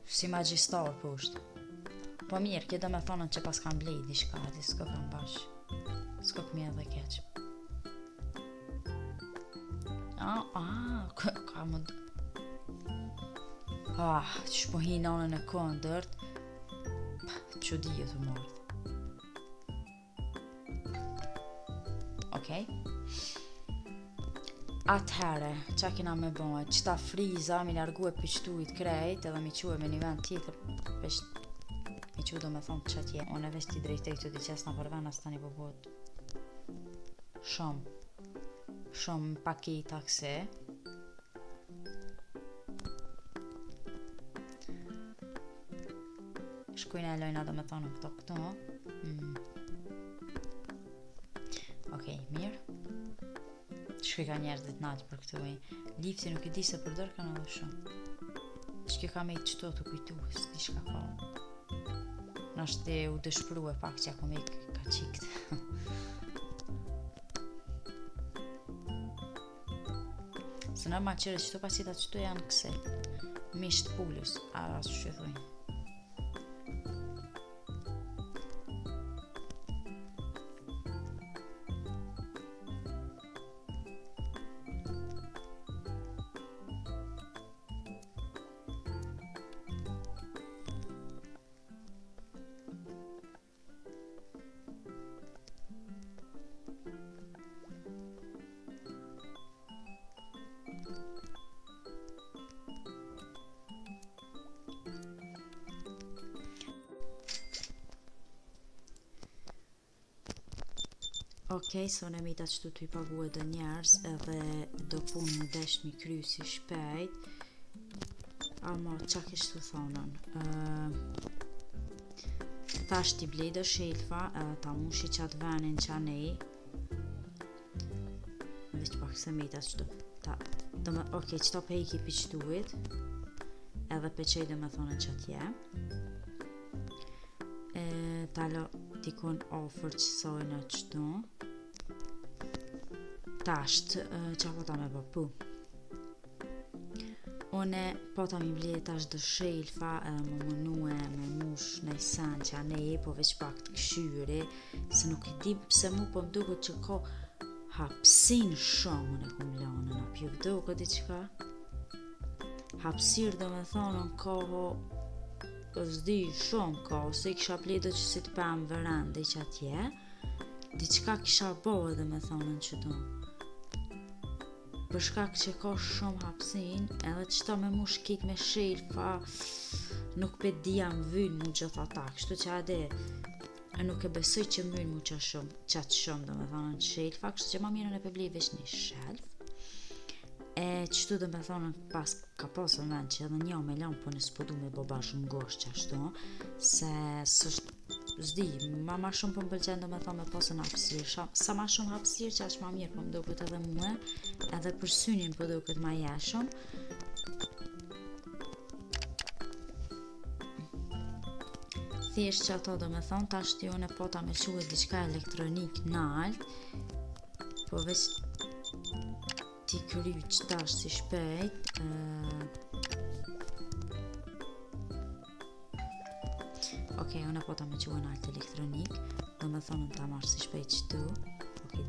si magjistar pusht. Po mirë, kjo do me thonën që pas kanë blej di shka, di s'ko kanë bash. S'ko këmje dhe keq. Ka më... që po hi nanën e këndërt, që dhije të mërët. Okej. Atëhere, qa kina me bëjt, qëta friza mi largu e piqtuit krejt edhe mi quë me një vend tjetër, mi quë do me thonë që atje. Unë e vesh ti drejtej të diqes na për vena së tani po bëjt shumë paketa këse. Shkujnë e lojna do me thonë këto. Okej, mirë. Shkuj ka njerëzit naltë për këtu e. Lifti nuk i di se përdor kanë edhe shumë. Shkuj ka me i qëto të kujtu, s'di shka ka. Nashtë e u dëshpru e pak që ako me i ka qikt. Se normal qëre qëto pasita qëto janë këse. Misht pullus, a rasë që thujnë. Okej, so ne mita qëtu t'u i pagu edhe njerës edhe do punë në desh mi kry si shpejt. Ama qa kishtë të thonën? Thash t'i blej do shelfa edhe ta mushi qatë venin qa nej. Veç pak se mita qëtu. Okej, qëta pe i ki pi qëtuit edhe pe qej dhe me thonë që atje. Talo tikon ofër qësojnë qëtu. Tasht, qa po ta me bëpu? One po ta mi blije tash dë shelfa më mënue me mush në sen që anej po veç pak të këshyri se nuk i di pse mu po mduket që ko hapsin shumë në kum lanën a pju vduket diqka hapsir dhe me thonën koho zdi shumë ko se i kisha bledo që si të pëm vërande që atje diqka kisha bo edhe me thonën që do për shkak që ka shumë hapsin edhe qëta me mush kik me shelfa nuk pe dhja më vynë mu gjitha ta kështu që ade nuk e besoj që mynë mu qatë shumë dhe me thonën shelfa kështu që ma mirën e përbli vesh një shelf qëtu dhe me thonën pas ka pasën vend që edhe një me lampë po në s'podu me bo bashkë ngosht që ashtu se s'është zdi, ma shumë për më pëlqen do me thonë me pasën hapsir sa ma shumë hapsir që ashtë ma mirë për më duket edhe muë edhe për synin për duket ma jeshëm thjesht që ato do me thonë ta shtë jone po ta me quet diqka elektronik nalt po veç ti kry që tash si shpejt Okej, unë po ta me quen alt elektronik do me thonë ta marrë si shpejt qëtu Okej,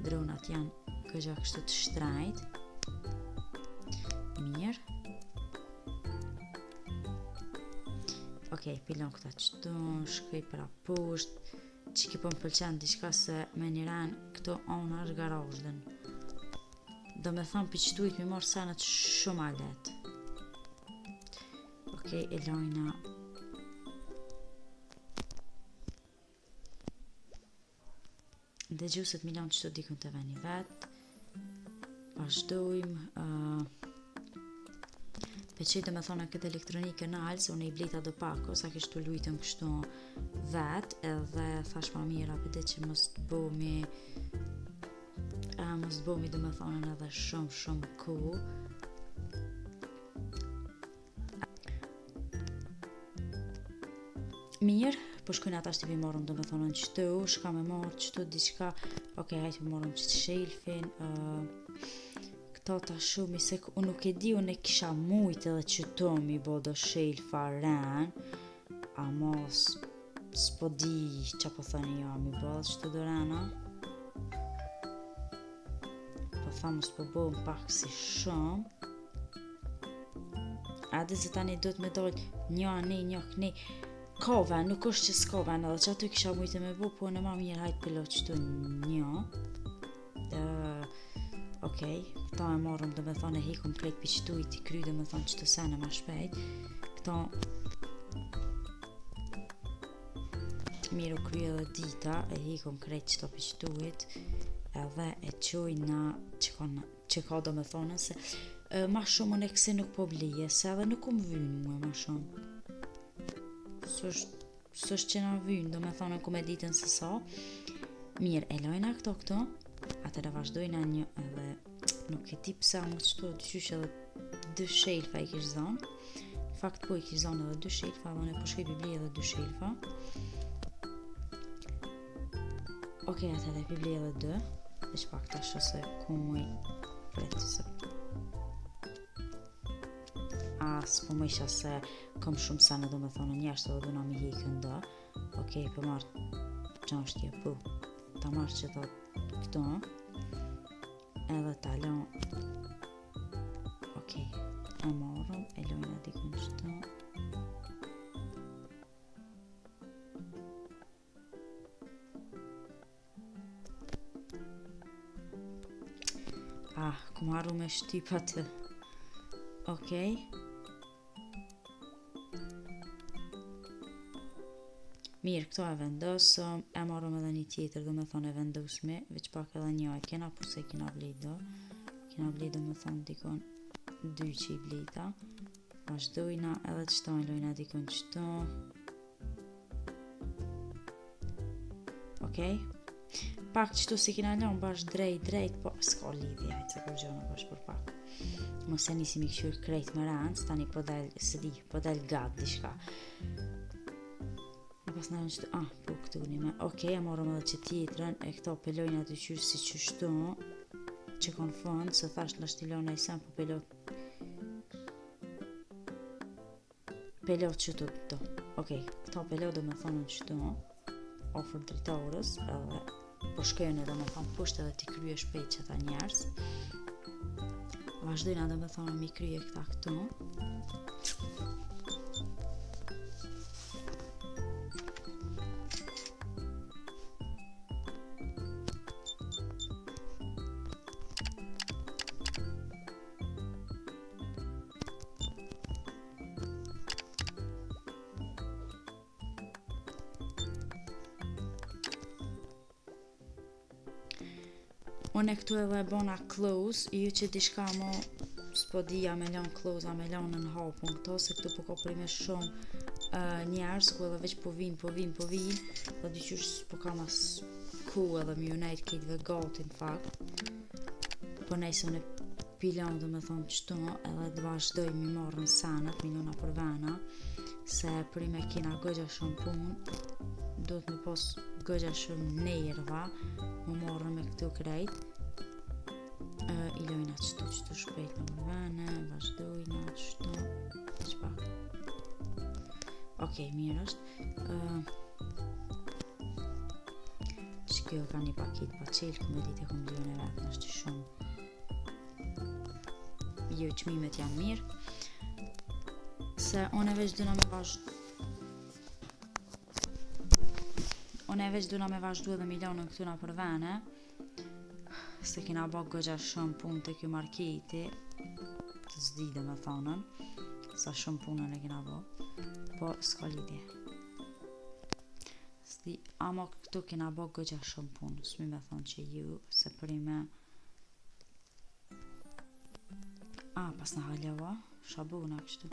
dronat janë këgja kështu të shtrajt mirë Okej, pilon këta qëtu shkoj për apusht që ki po më pëlqen diqka se me njëran këto ona është garajden do me thonë për qëtu i këmi morë senet shumë alet Okej, e lojna dhe gjuset milion qëto dikun të veni vet vazhdojmë pe që dhe me thona këtë elektronikë në alë se unë i blita do pako sa kishtu lujtëm kështu vet edhe thash ma mira pëte që mos të bomi dhe me thonën edhe shumë ku mirë po shkojnë ata shtipi morëm do me thonën qëtu shka me morë qëtu diqka okej, hajtë me morëm qëtë shelfin këto ta shumë se unë nuk e di unë e kisha mujt edhe qëtu mi bo do shelfa ren ama s'po di qa po thënë jo mi bo qëtu do rena po thamë s'po bo më pak si shumë adhe se tani do të me dollë një anej, një kënej Kove, nuk është që s'kove, edhe që aty kisha mujtë me bo, po në ma mirë hajtë pilot qëtu një. Okej, këta e morëm dhe me thonë e hikum krejt për qëtu i t'i kry dhe me thonë qëtu sene ma shpejt. Këta miru kry edhe dita, e hikum krejt qëto për qëtuit, edhe e quj na që ka do me thonë se ma shumë unë e kësi nuk po blije, se edhe nuk më vynë mu e ma shumë. Së është që na vynë, do me thonë ku me ditën se sa mirë, e lojna këto atër e vazhdojna një edhe nuk e ti pësa më qëto dyqysh edhe 2 shelfa i kish zonë fakt po i kish zonë edhe 2 shelfa dhe në po shkoj bibli edhe 2 shelfa okej, atër e bibli edhe 2 dhe që pak ta shose ku muj pretë se po më isha se kom shumë sene do me thonë njështë edhe duna mi hikën da okej, për marrë që është tje pu ta marrë që thot këto edhe ta lon okej, e marrëm e lojnë e dikën qëto ku marru me shtypat okej Mirë, këto e vendosëm, e marrëm edhe një tjetër, do me thonë e vendosmi, veç pak edhe një e kena, po se kena blido. Kena blido me thonë dikon 2 që i blita. Vazhdojna edhe të shtojnë dikon qëto. Okej. Pak qëtu si kena lënë bash drejt, po s'ka lidhje, hajtë se kërgjona bash për pak. Mos e nisim i këshur krejt më rancë, tani po del gatë dishka. E pas në qëtu, po këtu njëme. Okej, e morëm edhe që tjetërën, e këto pelojnë aty qyrë si qështu, që konë fond, se thash në shtilona i sen, po pelot qëtu do. Okej, këto pelot do me thonë në qëtu, ofër dritorës, edhe po shkojnë edhe me thonë pusht edhe t'i krye shpejt që ta njerës. Vazhdojnë edhe me thonë mi krye këta këtu. Unë këtu edhe bona close, ju që dishka mo s'po dija me lanë close a me lanë në hapun këto, se këtu po ka prime shumë njerës, ku edhe veç po vinë, dhe dyqysh s'po ka mas ku edhe mi unajt kitve gati në fakt. Po nejse unë pilon dhe me thonë qëtu, edhe të vazhdoj mi marrën sanët, milona për vena, se prime kina gëgja shumë punë, do të me pos gëgja shumë nerva, më marrën me këtu krejt. I lojna qëtu shpejt në mërvene, vazhdojna qëtu, që pak. Okej, mirë është. Që kjo ka një pakit pa qelë, këmë ditë e këmë lojnë e vetë, nështë shumë. Jo, qmimet janë mirë. Se unë e veç duna me vazhdu edhe milionën këtuna për vene, se kina bo gëgja shumë punë të kjo marketi, të zdi dhe me thonën, sa shumë punën e kina bo, po s'ka lidhje. Zdi, ama këtu kina bo gëgja shumë punë, s'mi me thonë që ju, se prime... pas në haleva, shabuna kështu.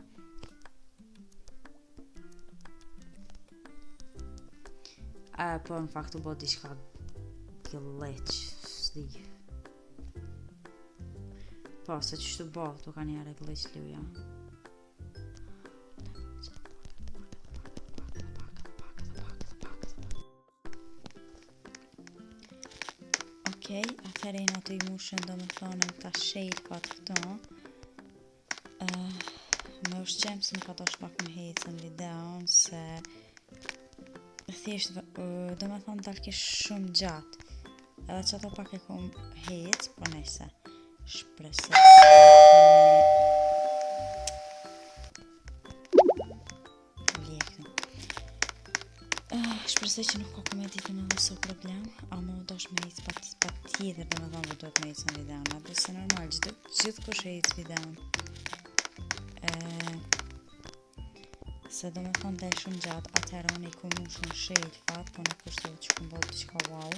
Po në faktu bo diçka gëlleq, s'di. Po, se qështu bo, tu ka një gëlleq luja. Okej, atëherë i në të i mushën do me thonën ta shejt pat këto. Me ushqem se më ka dosh pak me hecën videon, se thjesht do me thonë dalë kish shumë gjatë, edhe që ato pak e kom hec, po nejse, shpresoj që nuk ka komeditën edhe so problem, a mu dosh me hec pa tjetër do me thonë dhe do të me hec në videon, a dhe se normal, gjithë kush e hec videon. Se do me thonë dhe shumë gjatë, atëherë unë i ku mu shumë shejt fat, po nuk është që këmë bëllë diqka wow,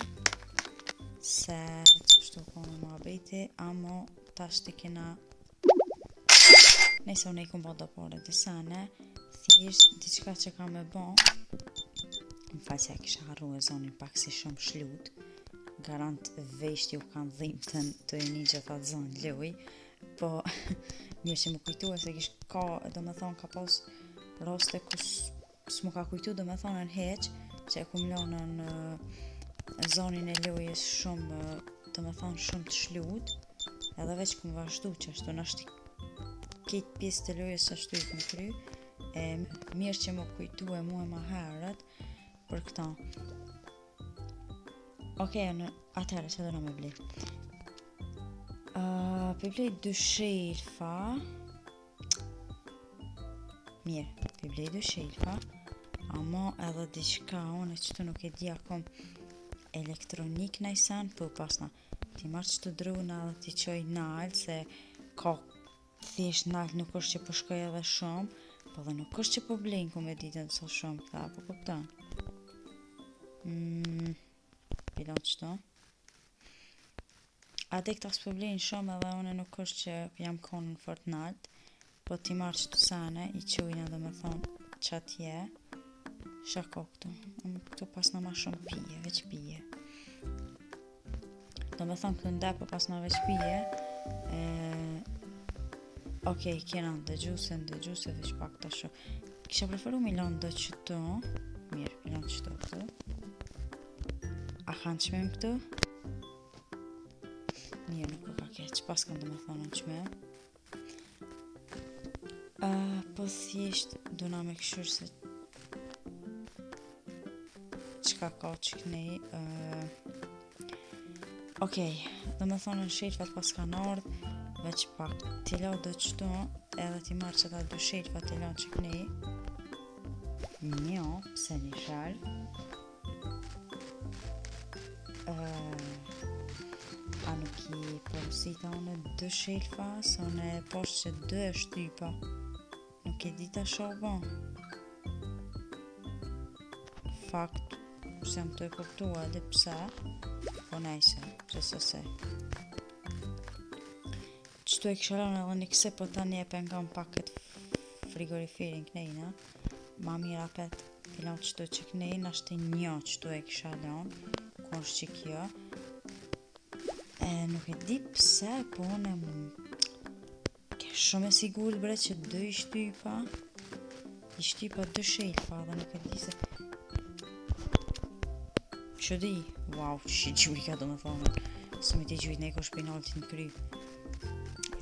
se që shtu kone ma bejti, amo tash të kena, nëse unë i ku bëllë do pare disane, thjesht diqka që ka me bo, më falë se e kisha harru e zonin pak si shumë shlut, garant vesht ju kanë dhimëtën të e një gjithat zonë luj, po mirë që më kujtu e se kish ka, do me thonë ka pos roste ku s'mu ka kujtu do me thonë në heq që e kum lonë në zonin e lojës shumë do me thonë shumë të shlut edhe veç kum vazhdu që ashtu nashti kitë pjesë të lojës që ashtu i kum kry mirë që më kujtu e mu e ma herët për këta. Okej, atëherë që do në me bli Piblej 2 shelfa. Mirë, piblej 2 shelfa. Amo edhe diqka, unë qëtu nuk e di akom elektronik najsen, po pasna ti marrë qëtu druna dhe ti qoj nalë, se ka thjesht nalë nuk është që po shkoj edhe shumë, po dhe nuk është që po blejnë ku me ditën sa shumë këta, po kupton. Pilon qëto. Ate këta s'pëvlejnë shumë edhe une nuk është që jam konën fort nalt, po ti marrë qëtu sane, i qujnë edhe me thonë që atje, shako këtu. Këtu pas në ma shumë pije, veç pije. Do me thonë këtu ndepë pas në veç pije, okej, kena dëgjuse veç pak të shumë. Kisha preferu mi lanë do qëtu, mirë, mi lanë qëtu këtu. A kanë qmim këtu? Mirë, nuk ka keq, pas kanë do me thonë në qmim. Po thjesht duna me këshur se qka ka që kënej. Okej, do me thonë në shelfat pas kanë ardhë, veç pak t'i lau do qëtu, edhe t'i marrë që ta 2 shelfat t'i lau që kënej. Njo, pse një shelf. A nuk i porosita une 2 shelfa, se une poshtë që 2 e shtypa. Nuk e dita shoba. Fakt, se jam të e kuptua edhe pse, po nejse, që sëse. Qëtu e kësha lanë edhe një këse, po tani e pengam pak këtë frigoriferin kënejna. Ma mira apet pilon qëtu që kënejnë, ashtë një qëtu e kësha lanë, ku është që kjo. Nuk e di pse, po une ke shumë e sigur bre që 2 i shtypa 2 shelfa, dhe nuk e di se që di, wow, që gjuj ka do me thonë, së mi ti gjujt ne ko shpinaltin kry.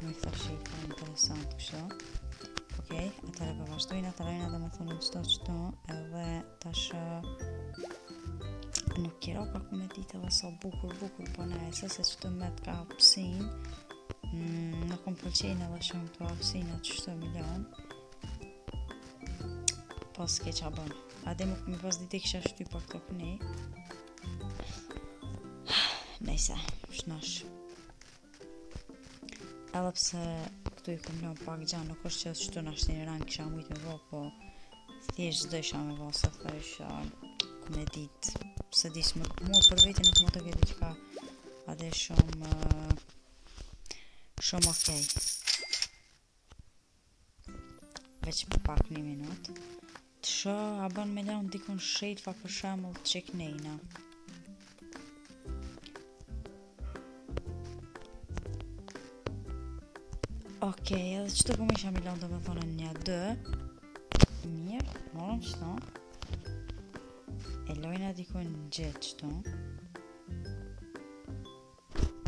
Nuk i tha shelfa interesant kështu. Okej, atëre për vazhdojnë, atërojnë edhe me thonë në qëto, edhe tash nuk kjera pak me ditë edhe sa bukur, po nejse, se qëto met ka hapsin, nuk më pëlqejnë edhe shumë të hapsinat qëto milion, po s'ke qa bën. Ade me pas dite kisha shty pak të këni, nejse, shnash. Edhe pse këtu i kom lënë pak gjanë, nuk është që qëtu nashtë një rang kisha mujtë me vo, po thjesht zdo isha me vo, se thësh, ku me ditë, se disë mua për veti nuk më të këtë qka adhe shumë okej. Veç pak 1 minut. Të shë a bën me lanë dikon shelfa për shemull që knejna. Okej, edhe qëtu po më isha me lanë do me thonë 1, 2. Mirë, morëm qëto. E lojna dikon në gjithë qëto.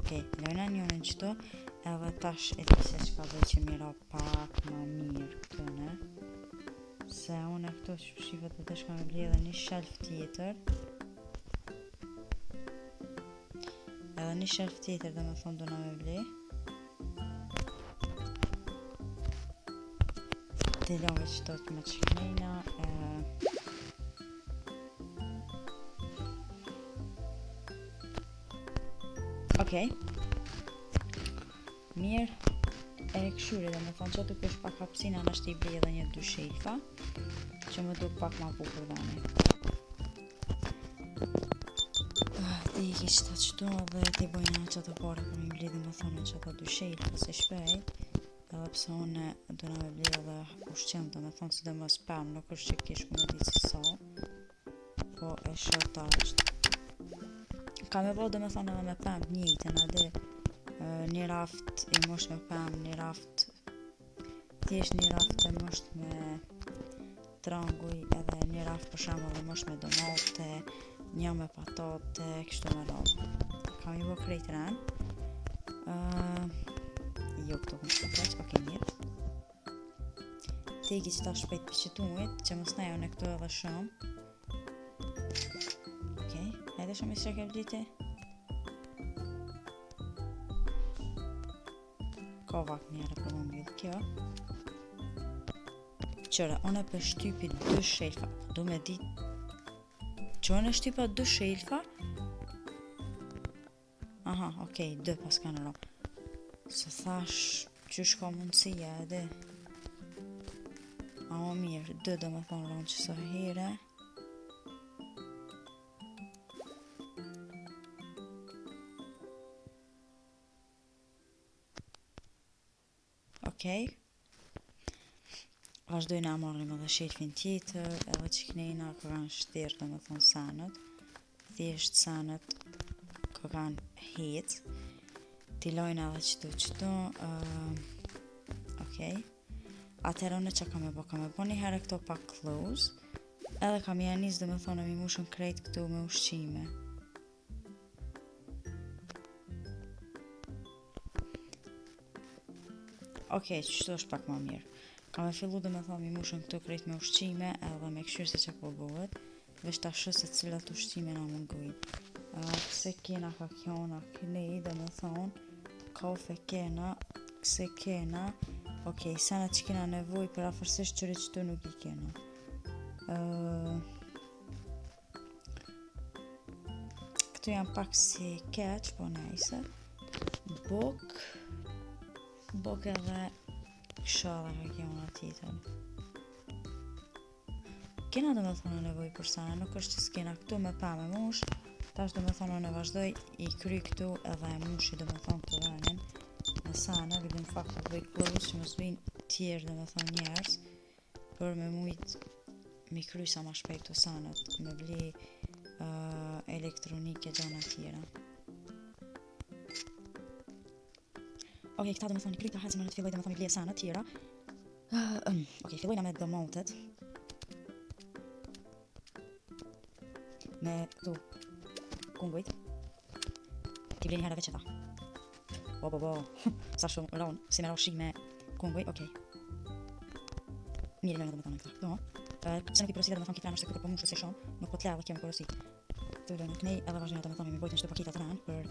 Okej, lojna njërën qëto. Edhe tash e ti se qka dhe që mira pak ma mirë këtëne. Se une këto që shivet dhe të shka me bli edhe një shelf tjetër. Edhe një shelf tjetër dhe me thonë do na me bli. Të love qëto të me qiknejna. Okej. Mirë, e këshyri dhe me thonë që të kësh pak hapsina në shtë i bli edhe 1-2 shelfa që më duk pak ma bukur dhani. Ti i ki qëta qëtu dhe ti bojna që të pare për mi bli dhe me thonë që të 2 shelfa se shpejt edhe pse une do na me bli edhe ushqim dhe me thonë që dhe më spam nuk është që kish ku me ditë si sa po e shërta është ka me bo dhe me thonë edhe me pam njëjtën edhe një raft i mosht me pam, një raft thjesht një raft e mosht me tranguj edhe një raft për shemull e mosht me domate, një me patate, kështu me radhë. Kam i bo krejt ren. Jo këto këmë shpëtreq, okej mirë. Te i ki qëta shpejt për qëtumit, që mos nejo në këto edhe shumë. Okej, edhe shumë i së ke vliti. Ka vak njëre për më mjëllë kjo. Qëre, one për shtypi 2 shelfa, du me dit që one shtypa 2 shelfa. Aha, okej, 2 pas ka në ro. Se thash që shka mundësia edhe. A o mirë, 2 do me thonë ronë që së here. Okej. Vazhdojna marrim edhe shelfin tjetër, edhe që knejna kërkan shtirë, dhe me thonë sanët. Thjesht sanët kërkan het. Ti lojna edhe qëtu. Okej. Atëherë në që kam e bo një herë këto pa close. Edhe kam janis dhe me thonë mi mushën krejt këtu me ushqime. Okej, qështu është pak ma mirë. Kam e fillu dhe me thonë mi mushën këtu krejt me ushqime edhe me këshyrë se që po bëhet. Vesh ta shë se cilat ushqime na mungojnë. Këse kena ka kjona kënej dhe me thonë kafe kena, këse kena. Okej, sana që kena nevoj për afërsisht qëri qëtu nuk i kena. Këtu jam pak si keq, po nejse. Bok edhe këshalla ka kjona tjetër. Kena dhe me thonë nevoj për sana, nuk është që s'kena këtu me pa me mush. Tash dhe me thonë në vazhdoj i kry këtu edhe e mushi dhe me thonë të venin. Në sana, vidim fakt të bëj close që më zbin tjerë dhe me thonë njerës. Për me mujt mi kry sa ma shpejt të sanët, me bli elektronike gjana tjera. Okej, këta dhe me thonë i kryta hecë më në të filloj dhe me thonë i bli e sanët tjera. Okej, fillojna me domotet. Me tu kungujt. Ti bli një herë veç e ta. Bo. Sa shumë ronë, si me roshi me kunguj, okej. Mirë lojnë dhe me thonë këta. Se nuk i porosi dhe me thonë ki trenë është të këtë për mushë se shumë, nuk po t'le edhe kemi porosi. Të lojnë në kënej edhe vazhdojnë dhe me thonë mi bojtë në qëtë pakitat ranë për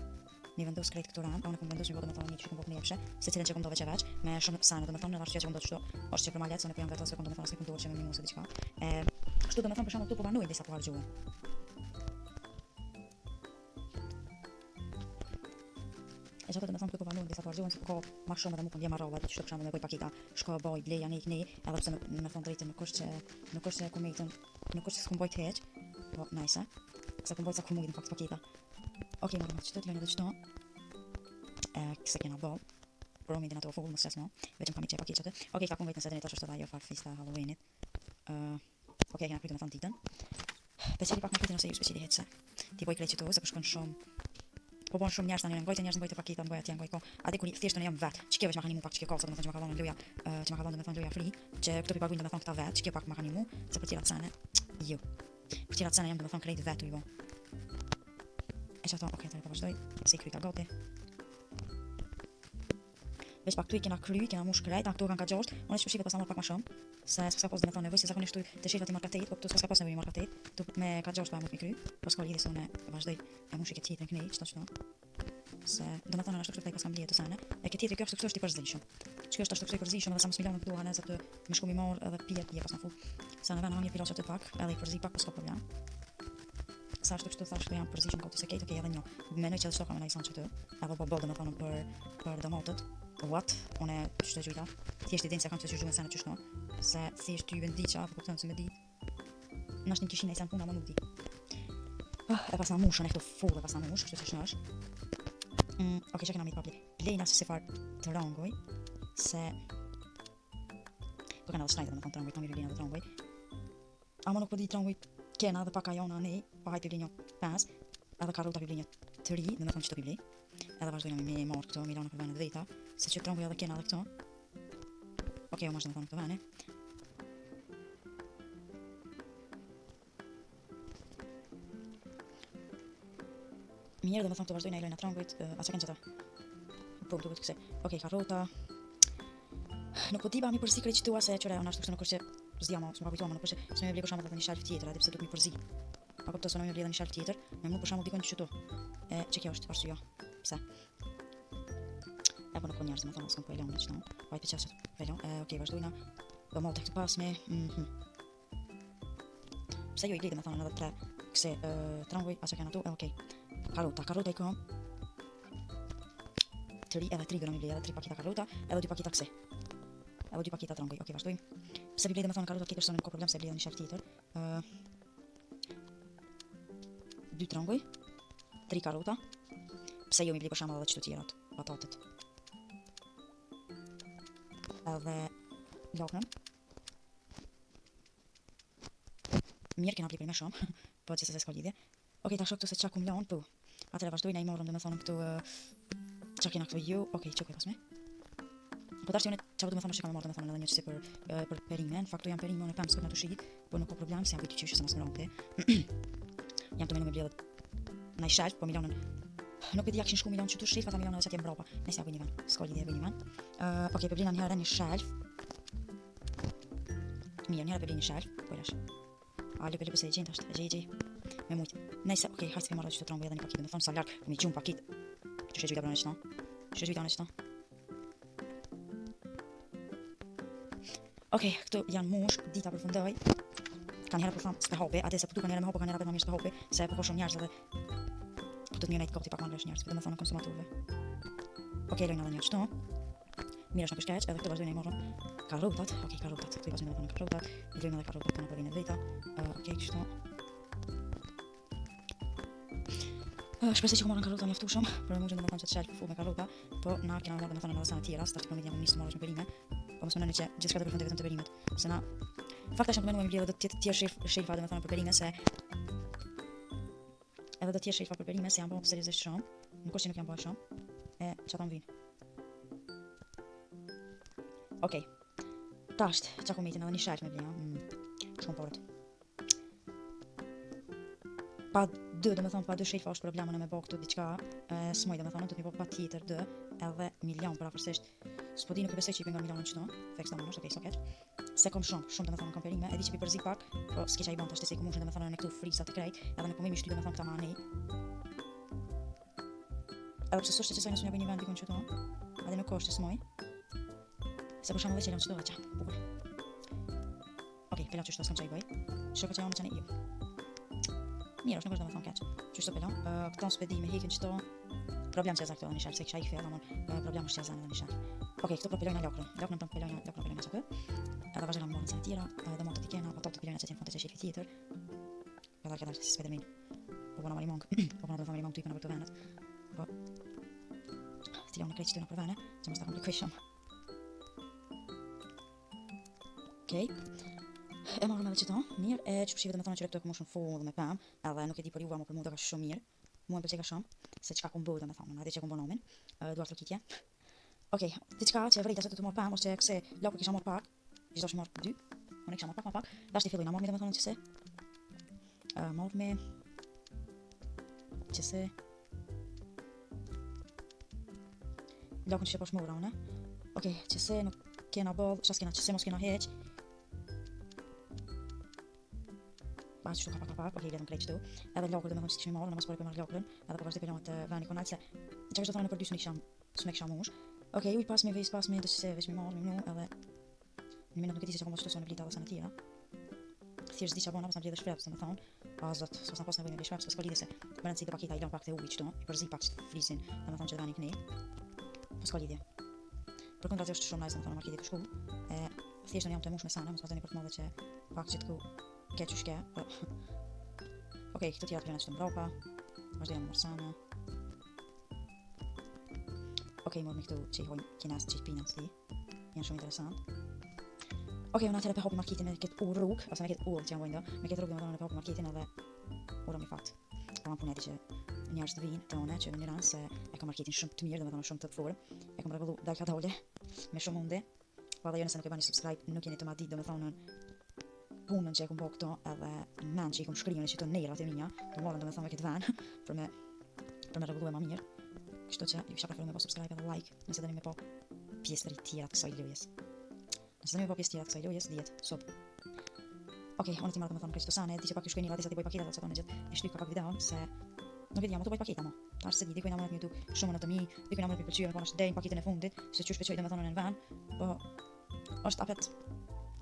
mi vendos krejt këtu ranë, a unë kom vendos mi bojtë me thonë një që kom bojtë një epshe, se cilën që kom do veç me shumë sanë dhe me thonë në varshqe që kom do qëto, është që për ma letë, se në pjam vetës se kom do me thonë se kom duhet që me mimu se diqka. Kështu dhe me thonë për shumë tu po banujnë disa po hargjuën. E që ato dhe me thonë këtu po banujnë disa po hargjuën, se ko ma shumë edhe mu po ndje marrova, që të këshamë me boj pakita, shko boj, bleja, nej, edhe pse me thonë drejtë nuk është që kumejtën, nuk është që s'kum bojt heq, po najse, se kum bojt sa kumujt në fakt pakita. Okej, marrëm atë qëto, të lojnë edhe qëto, këse kena bo, për omidin ato full, më stres mo, veç më kam i qe pakit qëtë. Okej, ka kumujt në sedeni, tash është edhe ajo fakt fista Halloweenit. Okej, kena krytë me thonë ditën. Speciali pak me krytin ose ju speciali heqse. Ti boj krejt qëto, se përshkon shumë, po bon shumë njerës tani në ngojtë njerës në ngojtë pakita, në ngojtë ko. Aty kur thjesht në jam vet, ç'ke veç ma kanë imu pak ç'ke kohë, domethënë që ma ka dhënë loja, që ma ka dhënë domethënë loja free, që këto pi paguajnë domethënë këta vet, ç'ke pak ma kanë imu, se për tjerat sene, jo. Për tjerat sene jam domethënë krejt vetu i bon. E çato, okej, tani po vazhdoj, se i kryta gati. Veç pak tu i kena mush krejt, këto kanë ka gjosht, unë që shifet pas amor pak ma shumë, se s'ka pas domethënë nevojë se zakonisht tu të shifet i markatet, po këtu s'ka pas nevojë markatet, tu me ka gjosht pa mund mi kry, po s'ka lidhje se unë vazhdoj e mushi këtë tjetër kënej, çto. Se domethënë ashtu këtu pas kam blie të sene, e këtë tjetër kjo është i përzishëm. Ç'kjo është ashtu këtu i përzishëm edhe sa mos milionë këtu hanë se të më shku mi marr edhe pije pas na fut. Sa në vend hamir pilosat të pak, edhe i përzi pak, po s'ka problem. Sa ashtu këtu thash që janë përzishëm gati se këtë, okej edhe një. Mendoj që shtoka më nai son çtu. Apo po domethënë për domotet. What? Unë ç'të gjujta. Thjesht i din se kam të gjujën sene ç'shto. Se thjesht ty vendiça apo kupton se më di. Nash në kishin ai san puna më nuk di. E pas na mushën e këtu full e pas na mush, kështu që shnash. Okej, çka kemi papli. Lejna se far të rangoj se po kanë edhe shnajtë domethënë trangoj, tonë lejna të rangoj. Ama nuk po di trangoj kena edhe pak ajona ne, po hajt biblinjo 5, edhe karrota biblinjo 3, domethënë çto bibli. Edhe vazhdojmë me marr këto milionë për vende të drejta, se që trangoj edhe kena edhe këto. Okej, u marr domethënë këto vende. Mirë dhe me thonë të vazhdojnë e lojnë trangojt, a që kënë qëta? Po, duket këse. Okej, karrota. Nuk po tiba mi përzi krejt qëtua se qëre, unë ashtu kështë nuk është që zdia ma, së më pakujtua ma, nuk është që me bli për shamë dhe një shelf tjetër, adi pse duk mi përzi. Pa këpto se në me bli dhe një shelf tjetër, me mu për shamë dikon që qëtu. Që kjo është, arsye jo. Pse? E po nuk po njerëz, me thonë, s'kom po e lojnë që në, vajt për qasët, velon. Okej, vazhdojna, do molte këtë pas me, pse jo i glide me thonë edhe tre këse trangoj, a që kena tu, okej. Karrota i kom 3 edhe 3 gënë mi bli, edhe 3 pakita karrota, edhe 2 pakita këse. Edhe 2 pakita trangoj, okej, vazhdojmë. Pse bli dhe me thonë karrota këtë personin ko problem se bli edhe një shelf tjetër. 2 trangoj, 3 karrota. Pse jo mi bli për shama edhe qëtu tjerat, patatet. edhe lakën. Mirë kena pli për me shumë, po që se s'ka lidhje. Okej, ta shok këtu se qa kum lanë, po. Atëre vazhdojnë e i morëm dhe me thonë këtu qa kena këtu ju, okej, që kuj pasme. Po tash unë çfarë do të them është që kam marrë domethënë edhe një çështje për perimen. Faktu jam perime unë pam skop na tushi, po nuk ka problem se jam vetë qysh se mos më rompe. Jam të më mbledh. Në shalf po milionën. Nuk e di a kishin shku milion që tushi, fata milionën çati mbrapa. Nëse apo një vend. S'ka lidhje bëni vend. Okej, po blina një herë një shalf. Mirë, një herë po blini një shalf, po lash. A le se e gjin tash, e gjej. Me mujt. Nëse okej, hajtë të marrë çto trombe edhe një paketë, domethënë sa larg, po mi gjum paket. Çu shëjë bëna çto. Shëjë bëna çto. Okej, këtu janë mush, dita përfundoi. Kanë herë për tham s'pe hope, atë se po dukan herë me hope, kanë herë më mirë s'pe hope, se po shumë njerëz edhe do të mirë kopti pak më vesh njerëz, domethënë konsumatorëve. Okej, lëna edhe një çto. Mirë është në peshkaq, edhe këtu vazhdojnë i morën karrotat. Okej, karrotat, këtu i pasmë edhe karrotat. I vëmë edhe karrotat këtu në provinë drejta. Okej, kështu. Shpresoj që ku morën karrota mjaftueshëm, për më domethënë që të shalf fu me karrota, po na kena marrë domethënë edhe sa të tjera, tash po më jam nisur marrësh me perime. Po mos mendoni që gjithçka do përfundoj vetëm te perimet. Se na fakti është që më mbledh do të tjerë shefa domethënë për perime se edhe do të tjerë shefa për perime se janë bën seriozisht shumë. Nuk është që nuk janë bën shumë. E çfarë tam vin. Okej. Tash çka komitin edhe një shalf me blen. Shumë fort. Pa domethënë pa dy shefa është problemin me bë këtu diçka, smoj domethënë do të më bë patjetër dë, edhe milion parafërsisht. S'po di nuk e besoj që i bënga milionin çto, feks ta mësh, okej, soket. Se kom shumë domethënë kom perime, e di që i përzi pak, po s'ke çaj bën tash se komushën domethënë në këtu frisa të krejt, edhe në komimi shty domethënë këta mani. Edhe pse s'është që sa nëse një vend dikon çto, edhe nuk është smoj. Se po shamë vetë çelon çto atë. Bukur. Okej, pela çështë s'kam çaj bëj. Shoka çaj më çani ju. Mirë, është nuk është domethënë kaç. Çështë pelon. Këto spedi me hekin çto. Problem që zakto në shalf se kisha i kthyer domon. Problem është që zanë në shalf. Okej, këto propelojnë lokën. Lokën ton pelojnë, lokën pelojnë çka. Edhe vazhdon morën sa të tjera, edhe monta të kena, pa top të pelojnë çetin fonte të shefit tjetër. Edhe ka dalë Spiderman. Po bona mali monk. Po bona familja monk typën për të vendet. Po. Stilion në kreçtë në për vende, që mos ta komplikoj shumë. Okej. E marrëm edhe çeto. Mirë, e çupshive domethënë që këto komushën full me pam, edhe nuk e di për juve, por për mua do ka shumë mirë. Mua më pëlqej ka shumë, se çka kum bëu domethënë, na di çka kum bëu nomin. Duart rokitje. Okej, diçka që e vrejta se të marr pam ose se lokë kisha marr pak, ishte marr 2. Unë kisha marr pak. Tash ti filloj na marr domethënë çse. Marr me çse. Lokën që po shmora unë. Okej, çse nuk kena boll, ças kena çse mos kena heq. Pas shumë pak, okej, vetëm krejt këtu. Edhe lokën domethënë që kishim marrë, na mos po marr lokën, edhe po vazhdoi pelon të vani konalse. Çka është thonë për dy sunik sham, sunik shamush. Okej, uj pas me veç pas me do të se veç me marrë me edhe në minutë nuk e di se çka mos shtoson në blita ose në tjera. Thjesht di çfarë bëna, pas na bledh shpreps, domethënë. Pa zot, s'os na pas nevojë me shpreps, s'ka lidhje se balanci të pakita i lën pak te uji këtu, i përzi pak frisin, domethënë që vani këni. Po s'ka lidhje. Për kontratë është shumë nice domethënë marketi shku. Thjesht jam të mush me sana, mos vazhdoni për të mëdha që pak që këtu ke çushke. Okej, këtu tjetër janë çdo mbrapa. Vazhdojmë me sana. Okej, më këtu që i hojnë kinas që i pinas li. Janë shumë interesant. Okej, unë atëre pe hopi marketin me këtë u rrug, ose me këtë u që janë vojnë do. Me këtë rrug dhe më dhe me pe hopi marketin edhe ura mi fat. Pa më puneti që njerës të vinë të one që në Iran se e ka marketin shumë të mirë dhe me shumë të forë. E kam revollu dalë ka dole me shumë mundi. Pa dhe jo nëse nuk e bani subscribe, nuk jeni të ma ditë dhe me thonë punën që e kum bo këto edhe men që i kum shkriju në që të nejrat e minja, të morën dhe me thonë me këtë ven për me revollu e ma mirë. Kështu që ju kisha preferuar me po subscribe edhe like nëse doni me po pjesë të tjera të kësaj lojës. Nëse doni me po pjesë tjera të kësaj lojës, dihet sop. Okej, unë ti marrë domethënë këtë sane, di që pak ju shkojnë radhë sa ti bëj paketat ose tonë gjithë. E shtyp ka pak video se nuk e di, ama të bëj paketa më. Tash se di diku na marrë në YouTube shumë anatomi, diku na marrë pëlqyer, po është deri në paketën e fundit, se çu shpejtoj domethënë në van, po është apet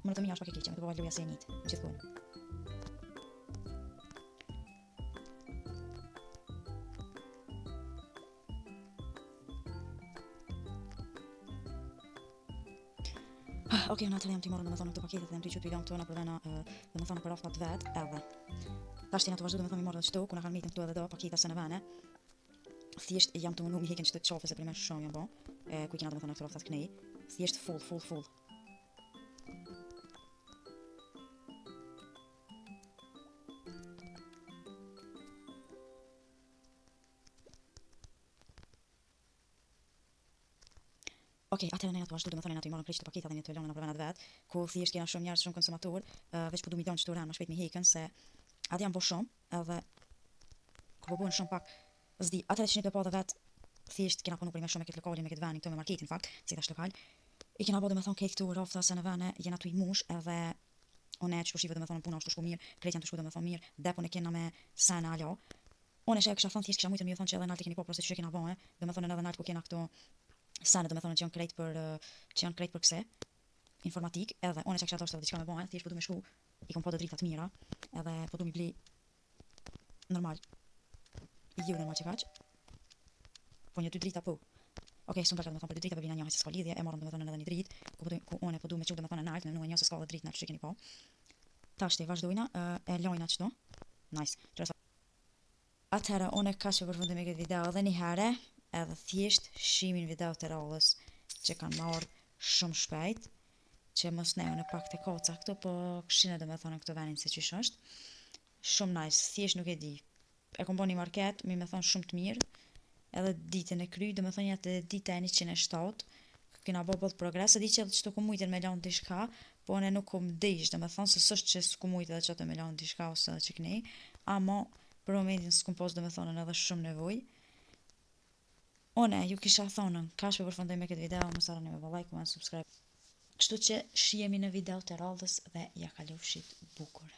monotonia është pak e keqe, më të bëj loja se e njëjtë, gjithmonë. Okej, unë atëherë jam të morën domethënë këto pakete dhe jam të qytet videon këtu na për vëna domethënë për ofat vet edhe tash na të vazhdoj domethënë mi morën këtu ku na kanë mitin këtu edhe do paketa se në vene. Thjesht jam të mundu mi heqën çdo çofe se për më shumë jam bon. Ku kena domethënë këto ofat kënej. thjesht full. Okej, atëherë ne vazhdu, domethënë aty marrëm krisht të paketa dhe ne të lënë në provenat vet, ku thjesht kena shumë njerëz, shumë konsumator, veç po du mi don çto ran më shpejt mi hekën se atë janë bo shumë, edhe ku po bën shumë pak zdi. Atëherë që ne po pa vet thjesht kena punu për më shumë me këtë lokalin, me këtë vendin këtu me marketin fakt, si tash lokal. I kena bë domethënë këtë këtu rrofta se në vene jena tu i mush edhe unë që po shive domethënë puna është shku mirë, krejt janë të shku domethënë mirë, depon e kena me sana alo. Unë e kisha thënë thjesht kisha mujtë më thënë që edhe nalt e keni po, se çu kena bënë, domethënë edhe nalt ku kena këtu sana domethënë që janë krejt për kse informatik, edhe unë që kisha thosht edhe diçka me bënë, thjesht po du me shku, i kom pa do drita të mira, edhe po du mi bli normal. Jo normal që kaq. Po një 2 drita po. Okej, s'u domethënë për 2 drita bevina një se s'ka lidhje, e morëm domethënë edhe një dritë, ku unë po du me çu domethënë nalt, në një se s'ka dritë nalt që keni po. Tash ti vazhdojna, e lojna çto. Nice. Atëherë unë ka që përfundim me këtë video edhe një herë, edhe thjesht shimin video të radhës që kanë marrë shumë shpejt, që mos ne unë pak të koca këto, po këshine domethënë këto venin se çish është. Shumë nice, thjesht nuk e di. E kom bën një market, mi me thonë shumë të mirë, edhe ditën e kry, domethënë atë dita e 107, kena bë progres, e di që edhe çto ku mujtën me lanë diçka, po unë nuk kom dish, domethënë se s'është që s'ku mujtë edhe çto me lanë diçka ose edhe çikni, ama për momentin s'kom pas domethënë edhe shumë nevojë. Unë ju kisha thonë, kaç për përfundoj me këtë video, mos harroni me like, comment, subscribe. Kështu që shihemi në video të radhës dhe ja kalofshit bukur.